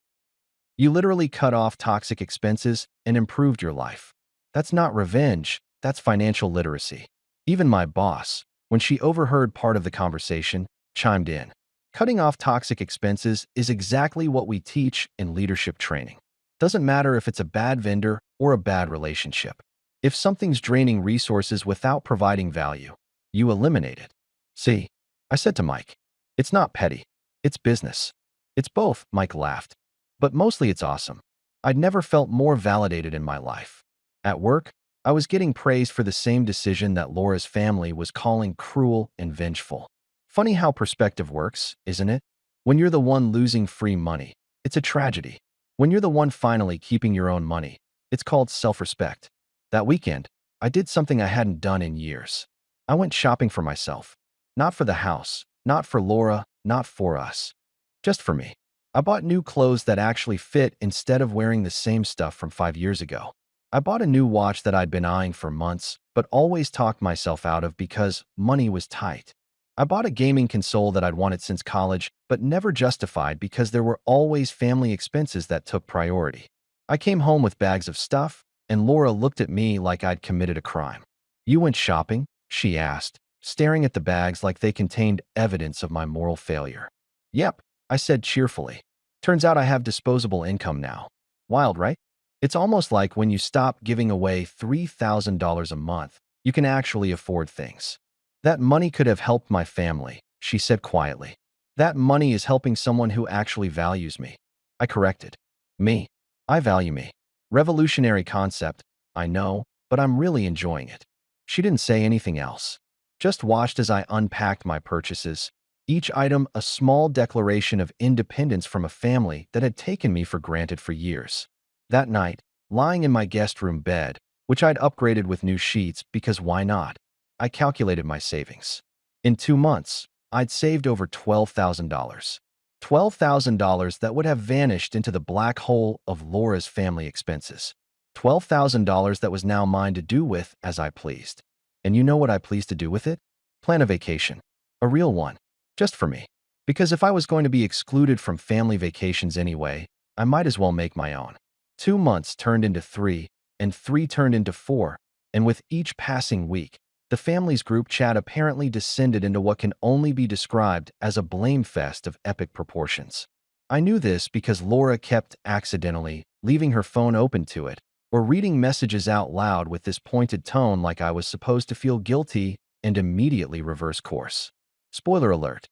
You literally cut off toxic expenses and improved your life. That's not revenge, that's financial literacy. Even my boss, when she overheard part of the conversation, chimed in. Cutting off toxic expenses is exactly what we teach in leadership training. Doesn't matter if it's a bad vendor or a bad relationship. If something's draining resources without providing value, you eliminate it. See, I said to Mike, it's not petty. It's business. It's both, Mike laughed. But mostly it's awesome. I'd never felt more validated in my life. At work, I was getting praised for the same decision that Laura's family was calling cruel and vengeful. Funny how perspective works, isn't it? When you're the one losing free money, it's a tragedy. When you're the one finally keeping your own money, it's called self-respect. That weekend, I did something I hadn't done in years. I went shopping for myself. Not for the house, not for Laura, not for us. Just for me. I bought new clothes that actually fit instead of wearing the same stuff from 5 years ago. I bought a new watch that I'd been eyeing for months, but always talked myself out of because money was tight. I bought a gaming console that I'd wanted since college, but never justified because there were always family expenses that took priority. I came home with bags of stuff, and Laura looked at me like I'd committed a crime. You went shopping? She asked, staring at the bags like they contained evidence of my moral failure. Yep, I said cheerfully. Turns out I have disposable income now. Wild, right? It's almost like when you stop giving away $3,000 a month, you can actually afford things. That money could have helped my family, she said quietly. That money is helping someone who actually values me. I corrected. Me. I value me. Revolutionary concept, I know, but I'm really enjoying it. She didn't say anything else, just watched as I unpacked my purchases, each item a small declaration of independence from a family that had taken me for granted for years. That night, lying in my guest room bed, which I'd upgraded with new sheets because why not, I calculated my savings. In 2 months, I'd saved over $12,000. $12,000 that would have vanished into the black hole of Laura's family expenses. $12,000 that was now mine to do with as I pleased. And you know what I pleased to do with it? Plan a vacation. A real one. Just for me. Because if I was going to be excluded from family vacations anyway, I might as well make my own. 2 months turned into 3, and 3 turned into 4, and with each passing week, the family's group chat apparently descended into what can only be described as a blame fest of epic proportions. I knew this because Laura kept accidentally leaving her phone open to it, or reading messages out loud with this pointed tone like I was supposed to feel guilty and immediately reverse course. Spoiler alert.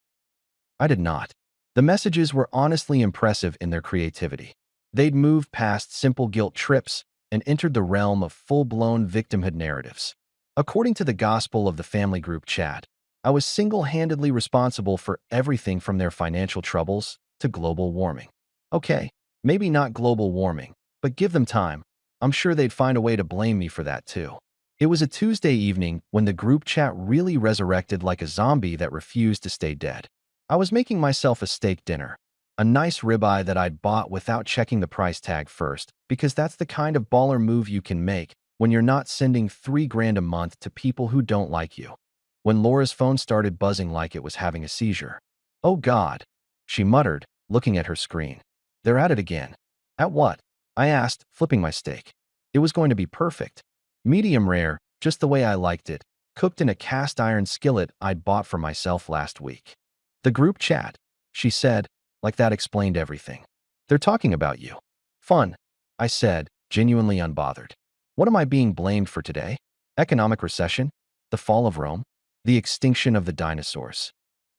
I did not. The messages were honestly impressive in their creativity. They'd moved past simple guilt trips and entered the realm of full-blown victimhood narratives. According to the gospel of the family group chat, I was single-handedly responsible for everything from their financial troubles to global warming. Okay, maybe not global warming, but give them time. I'm sure they'd find a way to blame me for that too. It was a Tuesday evening when the group chat really resurrected like a zombie that refused to stay dead. I was making myself a steak dinner, a nice ribeye that I'd bought without checking the price tag first, because that's the kind of baller move you can make when you're not sending $3,000 a month to people who don't like you. When Laura's phone started buzzing like it was having a seizure. "Oh God," she muttered, looking at her screen. "They're at it again." "At what?" I asked, flipping my steak. It was going to be perfect. Medium rare, just the way I liked it, cooked in a cast iron skillet I'd bought for myself last week. "The group chat," she said, like that explained everything. "They're talking about you." "Fun," I said, genuinely unbothered. What am I being blamed for today? Economic recession? The fall of Rome? The extinction of the dinosaurs?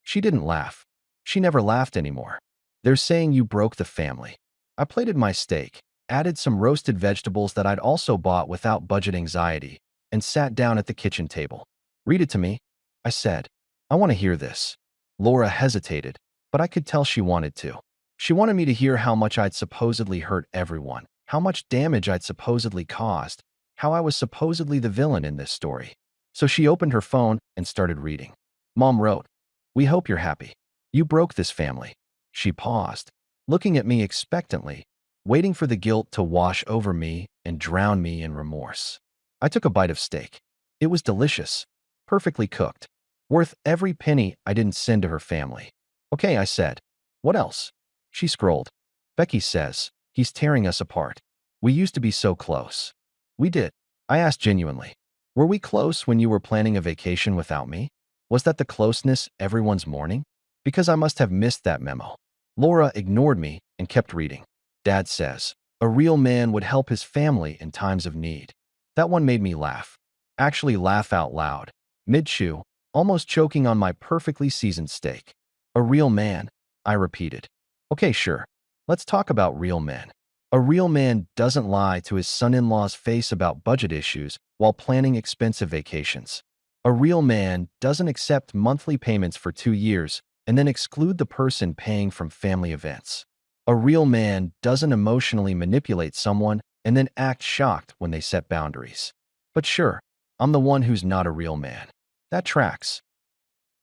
She didn't laugh. She never laughed anymore. "They're saying you broke the family." I plated my steak, added some roasted vegetables that I'd also bought without budget anxiety, and sat down at the kitchen table. "Read it to me," I said. "I want to hear this." Laura hesitated, but I could tell she wanted to. She wanted me to hear how much I'd supposedly hurt everyone, how much damage I'd supposedly caused, how I was supposedly the villain in this story. So she opened her phone and started reading. Mom wrote, "We hope you're happy. You broke this family." She paused, looking at me expectantly, waiting for the guilt to wash over me and drown me in remorse. I took a bite of steak. It was delicious, perfectly cooked, worth every penny I didn't send to her family. "Okay," I said. "What else?" She scrolled. "Becky says he's tearing us apart. We used to be so close." "We did." I asked genuinely. "Were we close when you were planning a vacation without me? Was that the closeness everyone's mourning?" Because I must have missed that memo. Laura ignored me and kept reading. "Dad says a real man would help his family in times of need." That one made me laugh. Actually laugh out loud, mid-chew, almost choking on my perfectly seasoned steak. "A real man," I repeated. "Okay, sure. Let's talk about real men." A real man doesn't lie to his son-in-law's face about budget issues while planning expensive vacations. A real man doesn't accept monthly payments for 2 years and then exclude the person paying from family events. A real man doesn't emotionally manipulate someone and then act shocked when they set boundaries. But sure, I'm the one who's not a real man. That tracks.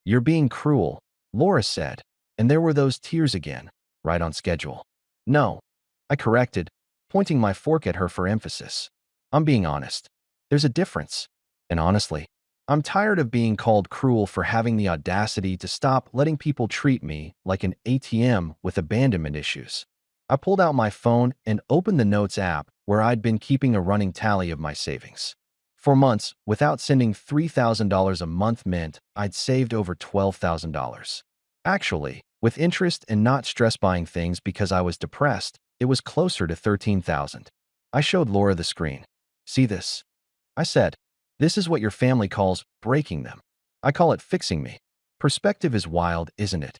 "You're being cruel," Laura said, and there were those tears again, right on schedule. "No," I corrected, pointing my fork at her for emphasis. "I'm being honest. There's a difference. And honestly, I'm tired of being called cruel for having the audacity to stop letting people treat me like an ATM with abandonment issues." I pulled out my phone and opened the Notes app where I'd been keeping a running tally of my savings. For months, without sending $3,000 a month meant I'd saved over $12,000. Actually, with interest and not stress buying things because I was depressed, it was closer to $13,000. I showed Laura the screen. "See this?" I said. "This is what your family calls breaking them. I call it fixing me. Perspective is wild, isn't it?"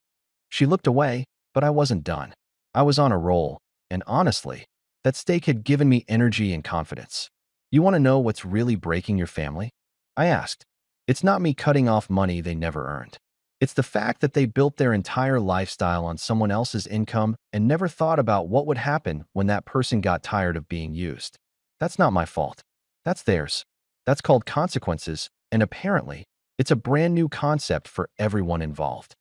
She looked away, but I wasn't done. I was on a roll, and honestly, that steak had given me energy and confidence. "You want to know what's really breaking your family?" I asked. It's not me cutting off money they never earned. It's the fact that they built their entire lifestyle on someone else's income and never thought about what would happen when that person got tired of being used. That's not my fault. That's theirs. That's called consequences, and apparently, it's a brand new concept for everyone involved.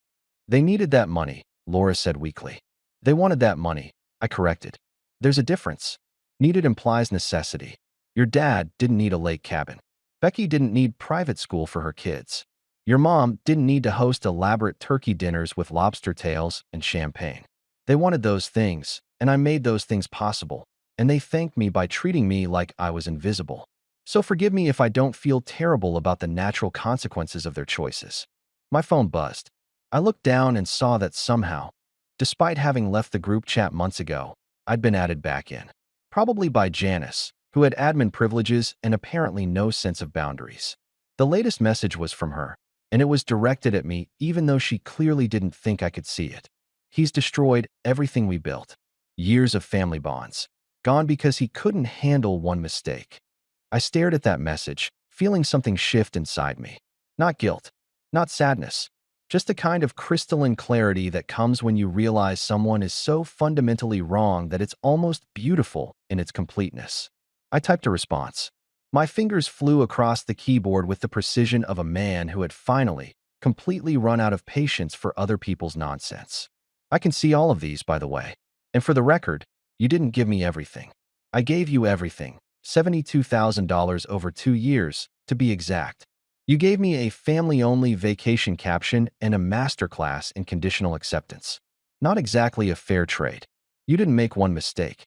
They needed that money, Laura said weakly. They wanted that money, I corrected. There's a difference. Needed implies necessity. Your dad didn't need a lake cabin. Becky didn't need private school for her kids. Your mom didn't need to host elaborate turkey dinners with lobster tails and champagne. They wanted those things, and I made those things possible, and they thanked me by treating me like I was invisible. So forgive me if I don't feel terrible about the natural consequences of their choices. My phone buzzed. I looked down and saw that somehow, despite having left the group chat months ago, I'd been added back in. Probably by Janice, who had admin privileges and apparently no sense of boundaries. The latest message was from her, and it was directed at me even though she clearly didn't think I could see it. He's destroyed everything we built. Years of family bonds. Gone because he couldn't handle one mistake. I stared at that message, feeling something shift inside me. Not guilt, not sadness, just the kind of crystalline clarity that comes when you realize someone is so fundamentally wrong that it's almost beautiful in its completeness. I typed a response. My fingers flew across the keyboard with the precision of a man who had finally, completely run out of patience for other people's nonsense. I can see all of these, by the way. And for the record, you didn't give me everything. I gave you everything, $72,000 over 2 years, to be exact. You gave me a family-only vacation caption and a masterclass in conditional acceptance. Not exactly a fair trade. You didn't make one mistake.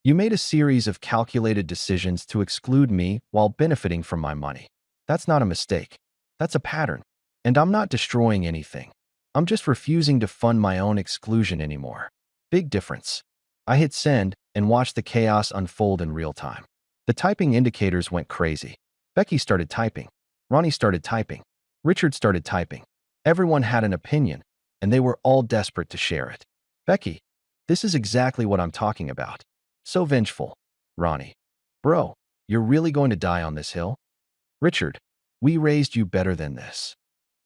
You made a series of calculated decisions to exclude me while benefiting from my money. That's not a mistake. That's a pattern. And I'm not destroying anything. I'm just refusing to fund my own exclusion anymore. Big difference. I hit send and watched the chaos unfold in real time. The typing indicators went crazy. Becky started typing. Ronnie started typing. Richard started typing. Everyone had an opinion, and they were all desperate to share it. Becky, this is exactly what I'm talking about. So vengeful. Ronnie, bro, you're really going to die on this hill? Richard, we raised you better than this.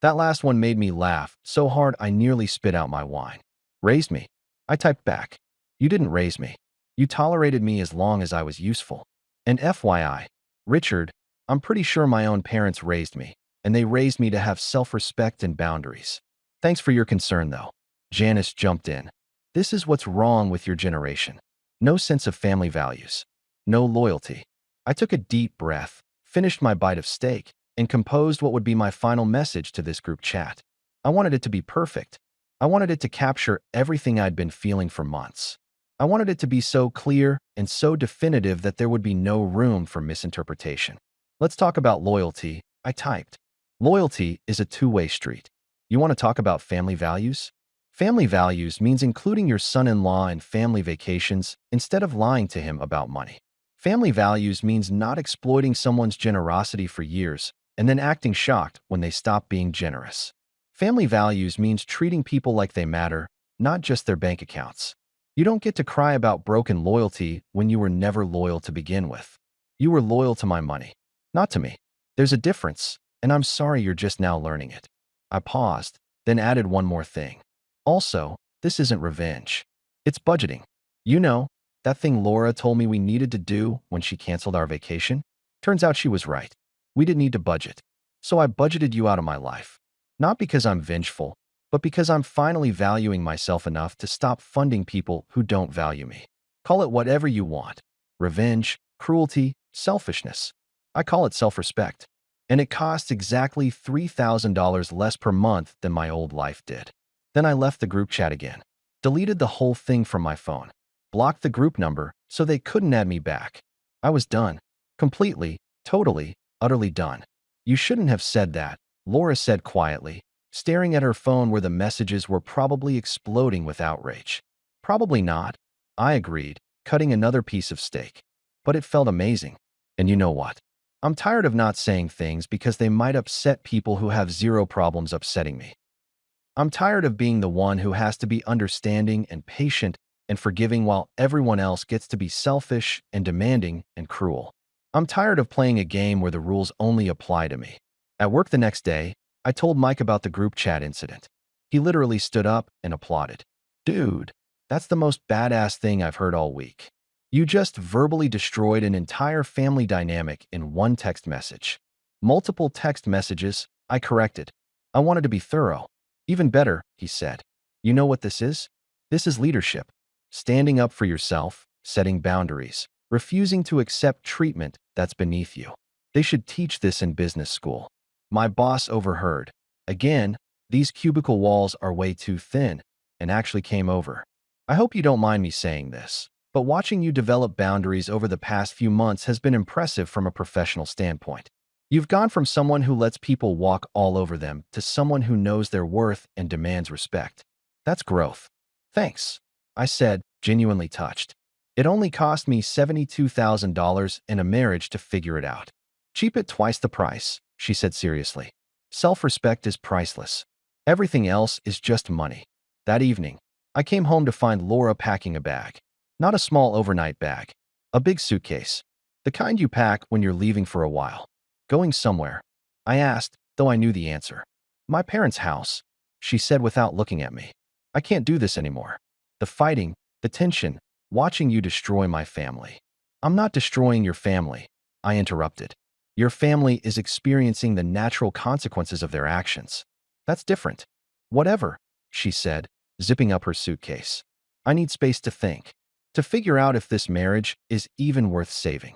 That last one made me laugh so hard I nearly spit out my wine. Raised me? I typed back. You didn't raise me. You tolerated me as long as I was useful. And FYI, Richard, I'm pretty sure my own parents raised me, and they raised me to have self-respect and boundaries. Thanks for your concern, though. Janice jumped in. This is what's wrong with your generation. No sense of family values. No loyalty. I took a deep breath, finished my bite of steak, and composed what would be my final message to this group chat. I wanted it to be perfect. I wanted it to capture everything I'd been feeling for months. I wanted it to be so clear and so definitive that there would be no room for misinterpretation. Let's talk about loyalty, I typed. Loyalty is a two-way street. You want to talk about family values? Family values means including your son-in-law in family vacations instead of lying to him about money. Family values means not exploiting someone's generosity for years and then acting shocked when they stop being generous. Family values means treating people like they matter, not just their bank accounts. You don't get to cry about broken loyalty when you were never loyal to begin with. You were loyal to my money, not to me. There's a difference, and I'm sorry you're just now learning it. I paused, then added one more thing. Also, this isn't revenge. It's budgeting. You know, that thing Laura told me we needed to do when she canceled our vacation? Turns out she was right. We didn't need to budget. So I budgeted you out of my life. Not because I'm vengeful, but because I'm finally valuing myself enough to stop funding people who don't value me. Call it whatever you want. Revenge, cruelty, selfishness. I call it self-respect. And it costs exactly $3,000 less per month than my old life did. Then I left the group chat again, deleted the whole thing from my phone, blocked the group number so they couldn't add me back. I was done. Completely, totally, utterly done. You shouldn't have said that, Laura said quietly, staring at her phone where the messages were probably exploding with outrage. Probably not, I agreed, cutting another piece of steak. But it felt amazing. And you know what? I'm tired of not saying things because they might upset people who have zero problems upsetting me. I'm tired of being the one who has to be understanding and patient and forgiving while everyone else gets to be selfish and demanding and cruel. I'm tired of playing a game where the rules only apply to me. At work the next day, I told Mike about the group chat incident. He literally stood up and applauded. Dude, that's the most badass thing I've heard all week. You just verbally destroyed an entire family dynamic in one text message. Multiple text messages, I corrected. I wanted to be thorough. Even better, he said. You know what this is? This is leadership. Standing up for yourself, setting boundaries, refusing to accept treatment that's beneath you. They should teach this in business school. My boss overheard. Again, these cubicle walls are way too thin, and actually came over. I hope you don't mind me saying this, but watching you develop boundaries over the past few months has been impressive from a professional standpoint. You've gone from someone who lets people walk all over them to someone who knows their worth and demands respect. That's growth. Thanks, I said, genuinely touched. It only cost me $72,000 in a marriage to figure it out. Cheap at twice the price, she said seriously. Self-respect is priceless. Everything else is just money. That evening, I came home to find Laura packing a bag. Not a small overnight bag. A big suitcase. The kind you pack when you're leaving for a while. Going somewhere. I asked, though I knew the answer. My parents' house, she said without looking at me. I can't do this anymore. The fighting, the tension, watching you destroy my family. I'm not destroying your family, I interrupted. Your family is experiencing the natural consequences of their actions. That's different. Whatever, she said, zipping up her suitcase. I need space to think, to figure out if this marriage is even worth saving.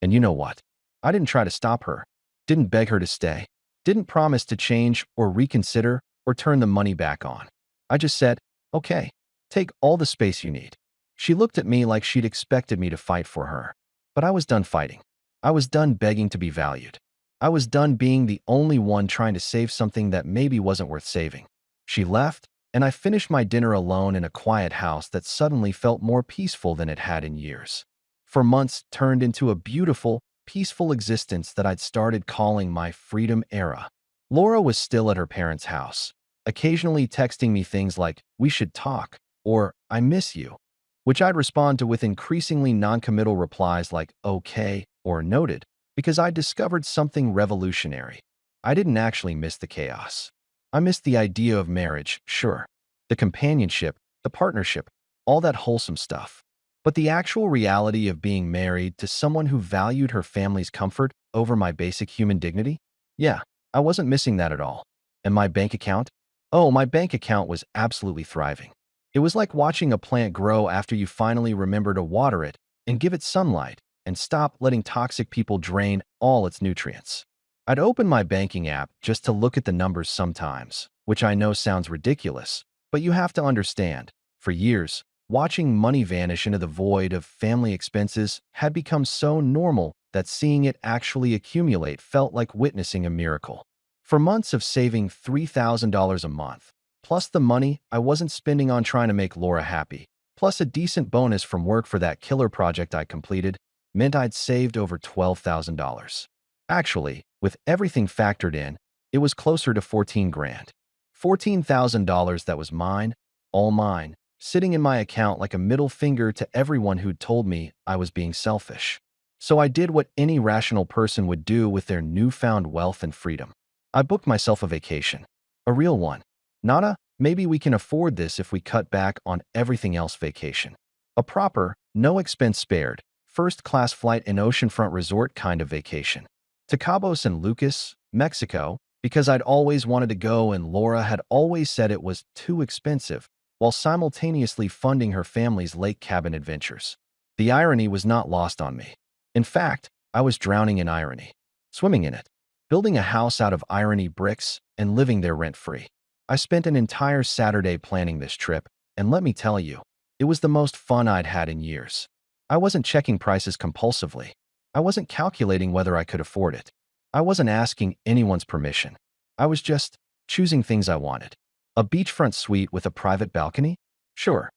And you know what? I didn't try to stop her, didn't beg her to stay, didn't promise to change or reconsider or turn the money back on. I just said, okay, take all the space you need. She looked at me like she'd expected me to fight for her. But I was done fighting. I was done begging to be valued. I was done being the only one trying to save something that maybe wasn't worth saving. She left, and I finished my dinner alone in a quiet house that suddenly felt more peaceful than it had in years. For months, turned into a beautiful, peaceful existence that I'd started calling my freedom era. Laura was still at her parents' house, occasionally texting me things like, "We should talk," or "I miss you," which I'd respond to with increasingly non-committal replies like "okay" or "noted," because I'd discovered something revolutionary. I didn't actually miss the chaos. I missed the idea of marriage, sure, the companionship, the partnership, all that wholesome stuff. But the actual reality of being married to someone who valued her family's comfort over my basic human dignity? Yeah, I wasn't missing that at all. And my bank account? Oh, my bank account was absolutely thriving. It was like watching a plant grow after you finally remember to water it and give it sunlight and stop letting toxic people drain all its nutrients. I'd open my banking app just to look at the numbers sometimes, which I know sounds ridiculous, but you have to understand, for years, watching money vanish into the void of family expenses had become so normal that seeing it actually accumulate felt like witnessing a miracle. For months of saving $3,000 a month, plus the money I wasn't spending on trying to make Laura happy, plus a decent bonus from work for that killer project I completed, meant I'd saved over $12,000. Actually, with everything factored in, it was closer to 14 grand. $14,000 that was mine, all mine, sitting in my account like a middle finger to everyone who'd told me I was being selfish. So I did what any rational person would do with their newfound wealth and freedom. I booked myself a vacation. A real one. Not a, maybe we can afford this if we cut back on everything else vacation. A proper, no expense spared, first-class flight and oceanfront resort kind of vacation. To Cabo San Lucas, Mexico, because I'd always wanted to go and Laura had always said it was too expensive, while simultaneously funding her family's lake cabin adventures. The irony was not lost on me. In fact, I was drowning in irony, swimming in it, building a house out of irony bricks and living there rent-free. I spent an entire Saturday planning this trip, and let me tell you, it was the most fun I'd had in years. I wasn't checking prices compulsively. I wasn't calculating whether I could afford it. I wasn't asking anyone's permission. I was just choosing things I wanted. A beachfront suite with a private balcony? Sure.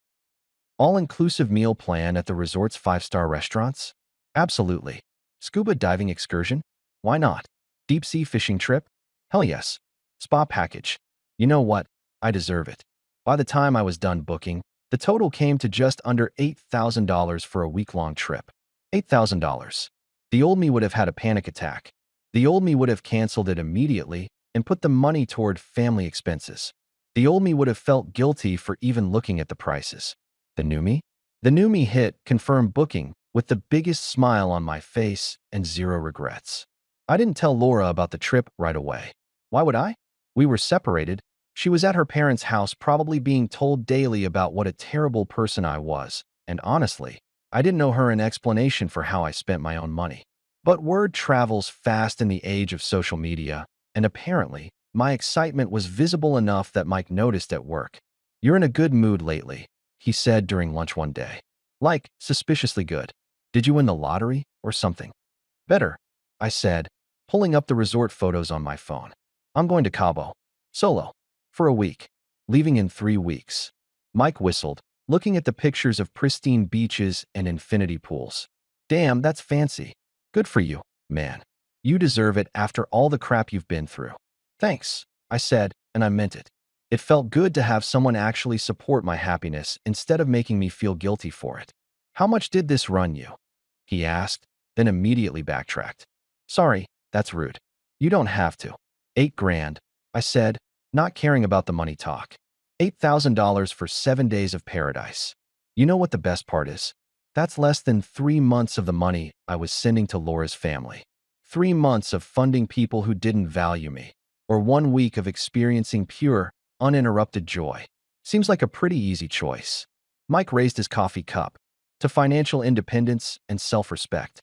All-inclusive meal plan at the resort's 5-star restaurants? Absolutely. Scuba diving excursion? Why not? Deep-sea fishing trip? Hell yes. Spa package. You know what? I deserve it. By the time I was done booking, the total came to just under $8,000 for a week-long trip. $8,000. The old me would have had a panic attack. The old me would have canceled it immediately and put the money toward family expenses. The old me would have felt guilty for even looking at the prices. The new me? The new me hit confirm booking with the biggest smile on my face and zero regrets. I didn't tell Laura about the trip right away. Why would I? We were separated. She was at her parents' house probably being told daily about what a terrible person I was, and honestly, I didn't know her an explanation for how I spent my own money. But word travels fast in the age of social media, and apparently, my excitement was visible enough that Mike noticed at work. "You're in a good mood lately," he said during lunch one day. Like, suspiciously good. "Did you win the lottery or something?" "Better," I said, pulling up the resort photos on my phone. "I'm going to Cabo. Solo. For a week. Leaving in 3 weeks." Mike whistled, looking at the pictures of pristine beaches and infinity pools. "Damn, that's fancy. Good for you, man. You deserve it after all the crap you've been through." "Thanks," I said, and I meant it. It felt good to have someone actually support my happiness instead of making me feel guilty for it. "How much did this run you?" he asked, then immediately backtracked. "Sorry, that's rude. You don't have to." $8,000, I said, not caring about the money talk. $8,000 for 7 days of paradise. You know what the best part is? That's less than 3 months of the money I was sending to Laura's family. 3 months of funding people who didn't value me, or 1 week of experiencing pure, uninterrupted joy. Seems like a pretty easy choice. Mike raised his coffee cup. To financial independence and self-respect.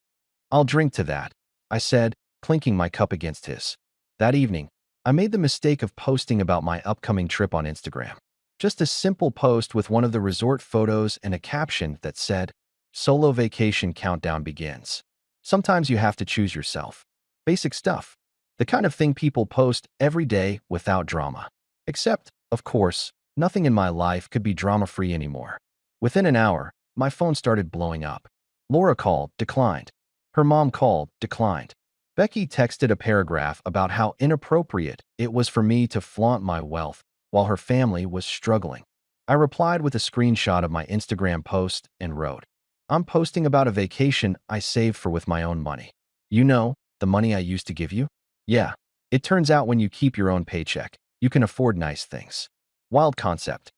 "I'll drink to that," I said, clinking my cup against his. That evening, I made the mistake of posting about my upcoming trip on Instagram. Just a simple post with one of the resort photos and a caption that said, "Solo vacation countdown begins." Sometimes you have to choose yourself. Basic stuff. The kind of thing people post every day without drama. Except, of course, nothing in my life could be drama-free anymore. Within an hour, my phone started blowing up. Laura called, declined. Her mom called, declined. Becky texted a paragraph about how inappropriate it was for me to flaunt my wealth while her family was struggling. I replied with a screenshot of my Instagram post and wrote, "I'm posting about a vacation I saved for with my own money. You know, the money I used to give you? Yeah, it turns out when you keep your own paycheck, you can afford nice things. Wild concept."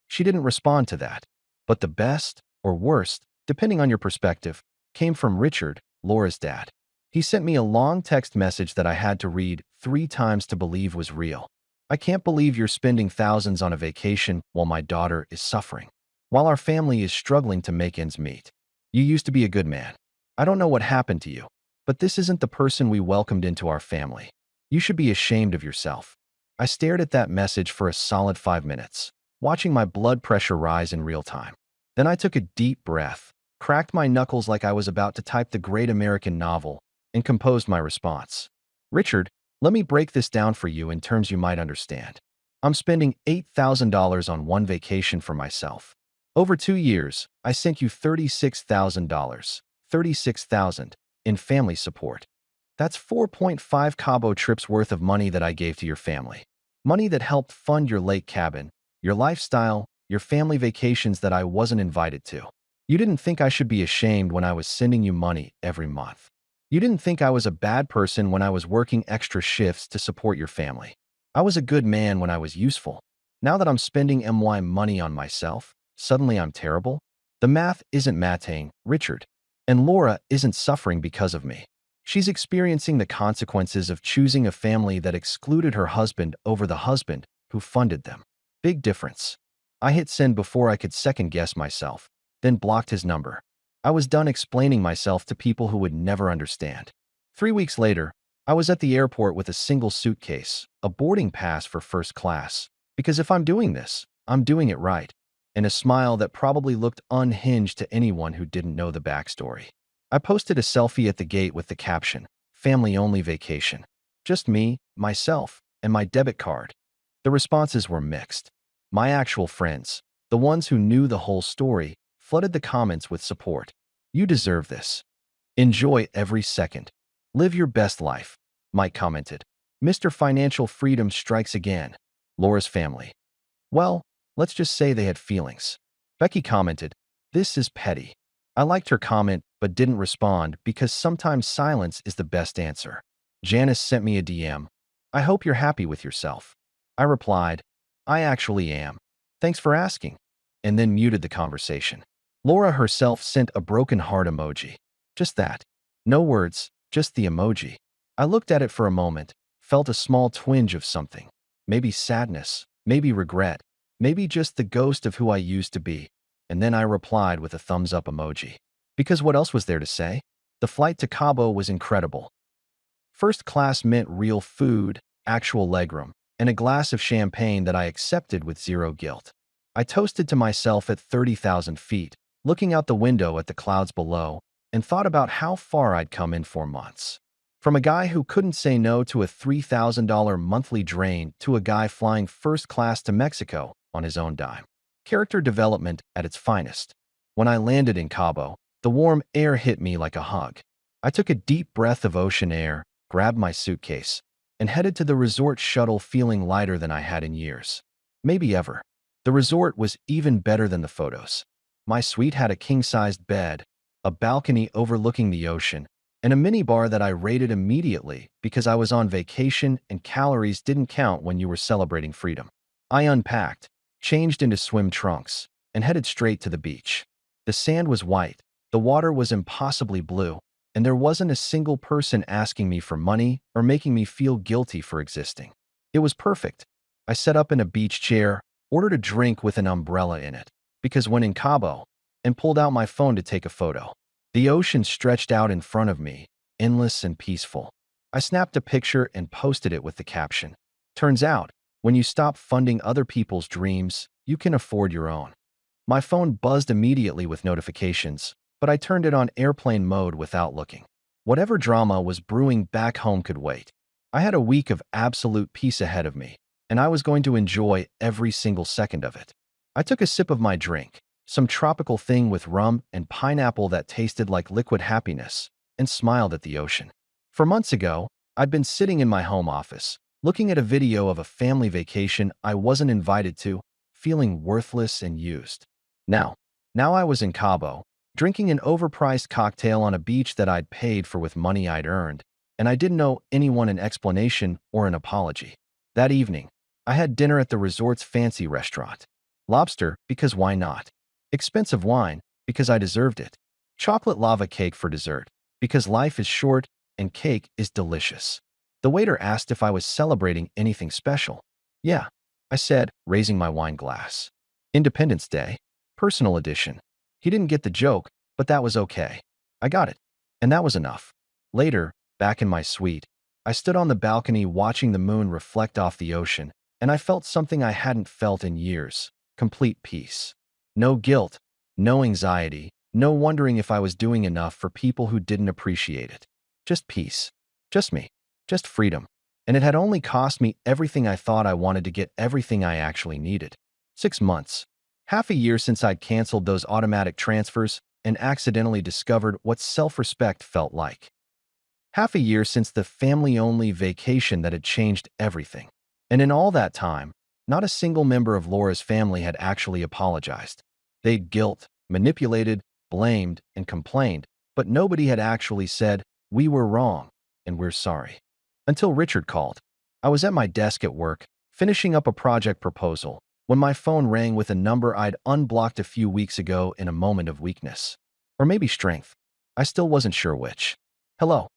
She didn't respond to that. But the best, or worst, depending on your perspective, came from Richard, Laura's dad. He sent me a long text message that I had to read 3 times to believe was real. "I can't believe you're spending thousands on a vacation while my daughter is suffering. While our family is struggling to make ends meet. You used to be a good man. I don't know what happened to you, but this isn't the person we welcomed into our family. You should be ashamed of yourself." I stared at that message for a solid 5 minutes, watching my blood pressure rise in real time. Then I took a deep breath, cracked my knuckles like I was about to type the great American novel, and composed my response. "Richard, let me break this down for you in terms you might understand. I'm spending $8,000 on one vacation for myself. Over 2 years, I sent you $36,000, $36,000 in family support. That's 4.5 Cabo trips worth of money that I gave to your family. Money that helped fund your lake cabin, your lifestyle, your family vacations that I wasn't invited to. You didn't think I should be ashamed when I was sending you money every month. You didn't think I was a bad person when I was working extra shifts to support your family. I was a good man when I was useful. Now that I'm spending my money on myself, suddenly I'm terrible? The math isn't mathing, Richard. And Laura isn't suffering because of me. She's experiencing the consequences of choosing a family that excluded her husband over the husband who funded them. Big difference." I hit send before I could second-guess myself, then blocked his number. I was done explaining myself to people who would never understand. 3 weeks later, I was at the airport with a single suitcase, a boarding pass for first class. Because if I'm doing this, I'm doing it right. And a smile that probably looked unhinged to anyone who didn't know the backstory. I posted a selfie at the gate with the caption, "Family-only vacation." Just me, myself, and my debit card. The responses were mixed. My actual friends, the ones who knew the whole story, flooded the comments with support. "You deserve this. Enjoy every second. Live your best life," Mike commented. "Mr. Financial Freedom strikes again." Laura's family. "Well, let's just say they had feelings." Becky commented, "This is petty." I liked her comment, but didn't respond because sometimes silence is the best answer. Janice sent me a DM. I hope you're happy with yourself. I replied, I actually am. Thanks for asking. And then muted the conversation. Laura herself sent a broken heart emoji. Just that. No words, just the emoji. I looked at it for a moment, felt a small twinge of something. Maybe sadness, maybe regret, maybe just the ghost of who I used to be. And then I replied with a thumbs up emoji. Because what else was there to say? The flight to Cabo was incredible. First class meant real food, actual legroom, and a glass of champagne that I accepted with zero guilt. I toasted to myself at 30,000 feet, looking out the window at the clouds below, and thought about how far I'd come in 4 months. From a guy who couldn't say no to a $3,000 monthly drain to a guy flying first class to Mexico on his own dime. Character development at its finest. When I landed in Cabo, the warm air hit me like a hug. I took a deep breath of ocean air, grabbed my suitcase, and headed to the resort shuttle feeling lighter than I had in years. Maybe ever. The resort was even better than the photos. My suite had a king-sized bed, a balcony overlooking the ocean, and a minibar that I raided immediately because I was on vacation and calories didn't count when you were celebrating freedom. I unpacked, changed into swim trunks, and headed straight to the beach. The sand was white, the water was impossibly blue, and there wasn't a single person asking me for money or making me feel guilty for existing. It was perfect. I set up in a beach chair, ordered a drink with an umbrella in it, because when in Cabo, and pulled out my phone to take a photo. The ocean stretched out in front of me, endless and peaceful. I snapped a picture and posted it with the caption. Turns out, when you stop funding other people's dreams, you can afford your own. My phone buzzed immediately with notifications, but I turned it on airplane mode without looking. Whatever drama was brewing back home could wait. I had a week of absolute peace ahead of me, and I was going to enjoy every single second of it. I took a sip of my drink, some tropical thing with rum and pineapple that tasted like liquid happiness, and smiled at the ocean. For months ago, I'd been sitting in my home office, looking at a video of a family vacation I wasn't invited to, feeling worthless and used. Now I was in Cabo, drinking an overpriced cocktail on a beach that I'd paid for with money I'd earned, and I didn't owe anyone an explanation or an apology. That evening, I had dinner at the resort's fancy restaurant. Lobster, because why not? Expensive wine, because I deserved it. Chocolate lava cake for dessert, because life is short and cake is delicious. The waiter asked if I was celebrating anything special. Yeah, I said, raising my wine glass. Independence Day, personal edition. He didn't get the joke, but that was okay. I got it, and that was enough. Later, back in my suite, I stood on the balcony watching the moon reflect off the ocean, and I felt something I hadn't felt in years, complete peace. No guilt, no anxiety, no wondering if I was doing enough for people who didn't appreciate it. Just peace. Just me. Just freedom. And it had only cost me everything I thought I wanted to get everything I actually needed. 6 months. Half a year since I'd canceled those automatic transfers and accidentally discovered what self-respect felt like. Half a year since the family-only vacation that had changed everything. And in all that time, not a single member of Laura's family had actually apologized. They'd guilt, manipulated, blamed, and complained, but nobody had actually said, "We were wrong, and we're sorry." Until Richard called. I was at my desk at work, finishing up a project proposal, when my phone rang with a number I'd unblocked a few weeks ago in a moment of weakness. Or maybe strength. I still wasn't sure which. Hello.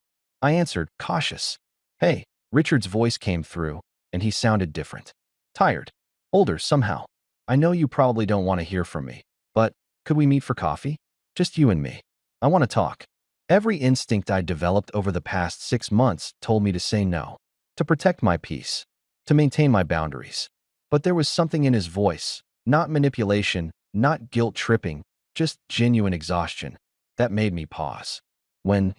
I answered, cautious. Hey, Richard's voice came through, and he sounded different. Tired. Older, somehow. I know you probably don't want to hear from me, but could we meet for coffee? Just you and me. I want to talk. Every instinct I'd developed over the past 6 months told me to say no, to protect my peace, to maintain my boundaries. But there was something in his voice, not manipulation, not guilt-tripping, just genuine exhaustion, that made me pause. When?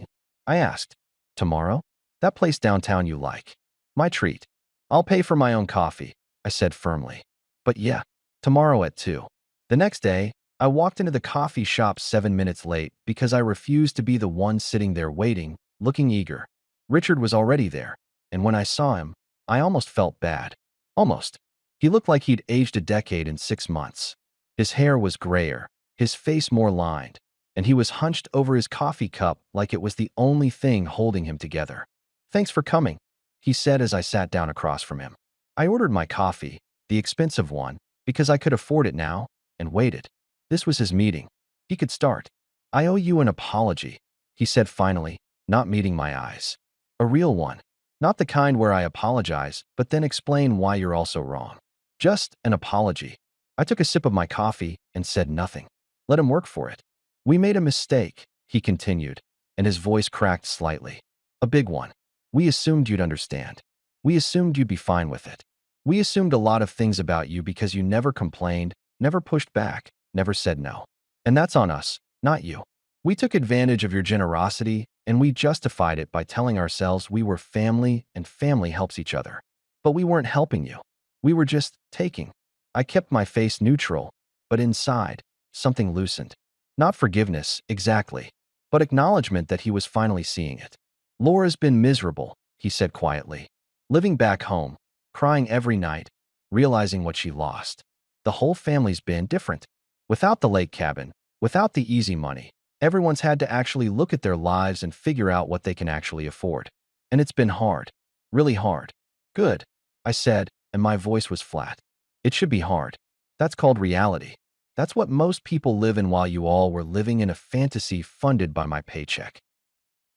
I asked. Tomorrow? That place downtown you like. My treat. I'll pay for my own coffee, I said firmly. But yeah, tomorrow at 2. The next day, I walked into the coffee shop 7 minutes late because I refused to be the one sitting there waiting, looking eager. Richard was already there, and when I saw him, I almost felt bad. Almost. He looked like he'd aged a decade in 6 months. His hair was grayer, his face more lined, and he was hunched over his coffee cup like it was the only thing holding him together. "Thanks for coming," he said as I sat down across from him. I ordered my coffee, the expensive one, because I could afford it now, and waited. This was his meeting. He could start. "I owe you an apology," he said finally, not meeting my eyes. "A real one. Not the kind where I apologize, but then explain why you're also wrong. Just an apology." I took a sip of my coffee and said nothing. Let him work for it. "We made a mistake," he continued, and his voice cracked slightly. "A big one. We assumed you'd understand. We assumed you'd be fine with it. We assumed a lot of things about you because you never complained, never pushed back, never said no. And that's on us, not you. We took advantage of your generosity, and we justified it by telling ourselves we were family and family helps each other. But we weren't helping you. We were just taking." I kept my face neutral, but inside, something loosened. Not forgiveness, exactly, but acknowledgement that he was finally seeing it. "Laura's been miserable," he said quietly. "Living back home, crying every night, realizing what she lost. The whole family's been different. Without the lake cabin, without the easy money, everyone's had to actually look at their lives and figure out what they can actually afford. And it's been hard. Really hard." "Good," I said, and my voice was flat. "It should be hard. That's called reality. That's what most people live in while you all were living in a fantasy funded by my paycheck."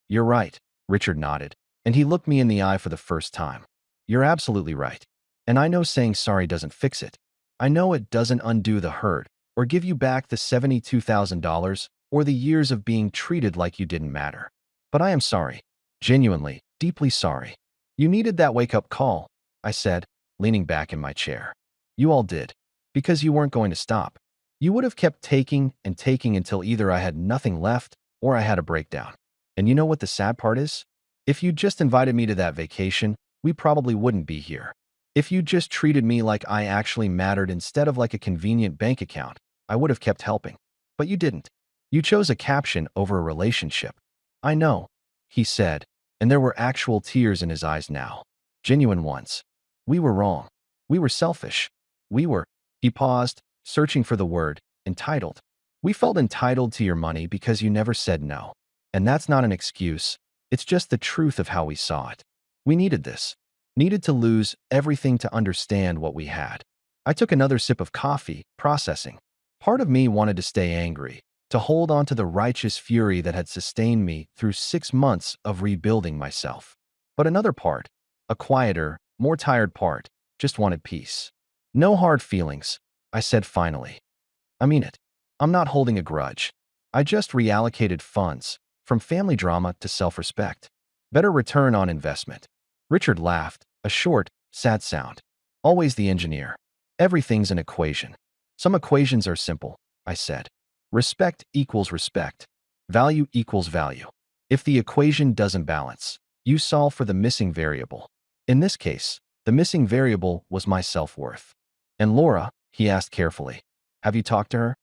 "You're right," Richard nodded, and he looked me in the eye for the first time. "You're absolutely right. And I know saying sorry doesn't fix it. I know it doesn't undo the hurt, or give you back the $72,000, or the years of being treated like you didn't matter. But I am sorry. Genuinely, deeply sorry. You needed that wake-up call," I said, leaning back in my chair. "You all did. Because you weren't going to stop. You would have kept taking and taking until either I had nothing left or I had a breakdown. And you know what the sad part is? If you just invited me to that vacation, we probably wouldn't be here. If you just treated me like I actually mattered instead of like a convenient bank account, I would have kept helping. But you didn't. You chose a caption over a relationship." "I know," he said, and there were actual tears in his eyes now. Genuine ones. "We were wrong. We were selfish. We were—" He paused, searching for the word, "entitled. We felt entitled to your money because you never said no. And that's not an excuse. It's just the truth of how we saw it. We needed this. Needed to lose everything to understand what we had." I took another sip of coffee, processing. Part of me wanted to stay angry, to hold on to the righteous fury that had sustained me through 6 months of rebuilding myself. But another part, a quieter, more tired part, just wanted peace. "No hard feelings," I said finally. "I mean it. I'm not holding a grudge. I just reallocated funds, from family drama to self-respect. Better return on investment." Richard laughed, a short, sad sound. "Always the engineer. Everything's an equation." "Some equations are simple," I said. "Respect equals respect. Value equals value. If the equation doesn't balance, you solve for the missing variable. In this case, the missing variable was my self-worth." "And Laura," he asked carefully. "Have you talked to her?"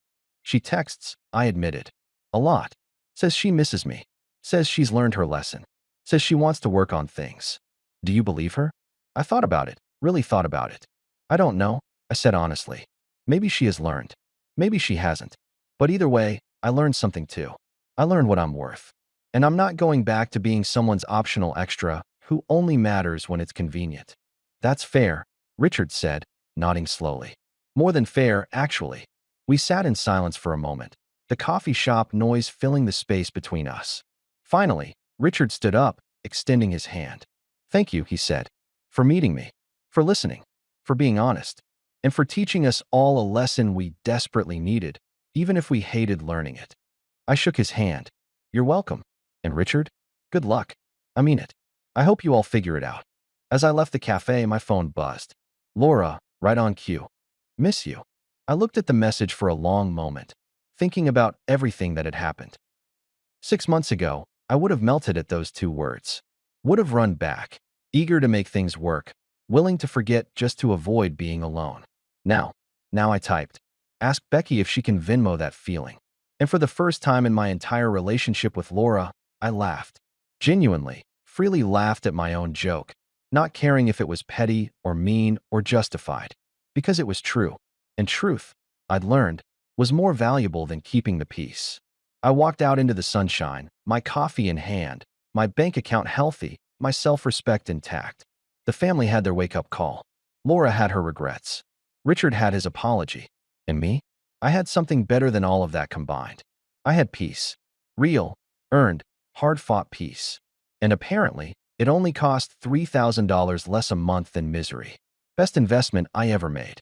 "She texts," I admitted. "A lot. Says she misses me. Says she's learned her lesson. Says she wants to work on things." "Do you believe her?" I thought about it, really thought about it. "I don't know," I said honestly. "Maybe she has learned. Maybe she hasn't. But either way, I learned something too. I learned what I'm worth. And I'm not going back to being someone's optional extra who only matters when it's convenient." "That's fair," Richard said, nodding slowly. "More than fair, actually." We sat in silence for a moment, the coffee shop noise filling the space between us. Finally, Richard stood up, extending his hand. "Thank you," he said, "for meeting me, for listening, for being honest, and for teaching us all a lesson we desperately needed, even if we hated learning it." I shook his hand. "You're welcome. And Richard, good luck. I mean it. I hope you all figure it out." As I left the cafe, my phone buzzed. "Laura, right on cue. Miss you." I looked at the message for a long moment, thinking about everything that had happened. 6 months ago, I would have melted at those 2 words. Would have run back, eager to make things work, willing to forget just to avoid being alone. Now I typed, "Ask Becky if she can Venmo that feeling." And for the first time in my entire relationship with Laura, I laughed. Genuinely, freely laughed at my own joke, not caring if it was petty or mean or justified, because it was true. And truth, I'd learned, was more valuable than keeping the peace. I walked out into the sunshine, my coffee in hand, my bank account healthy, my self-respect intact. The family had their wake-up call. Laura had her regrets. Richard had his apology. And me? I had something better than all of that combined. I had peace. Real, earned, hard-fought peace. And apparently, it only cost $3,000 less a month than misery. Best investment I ever made.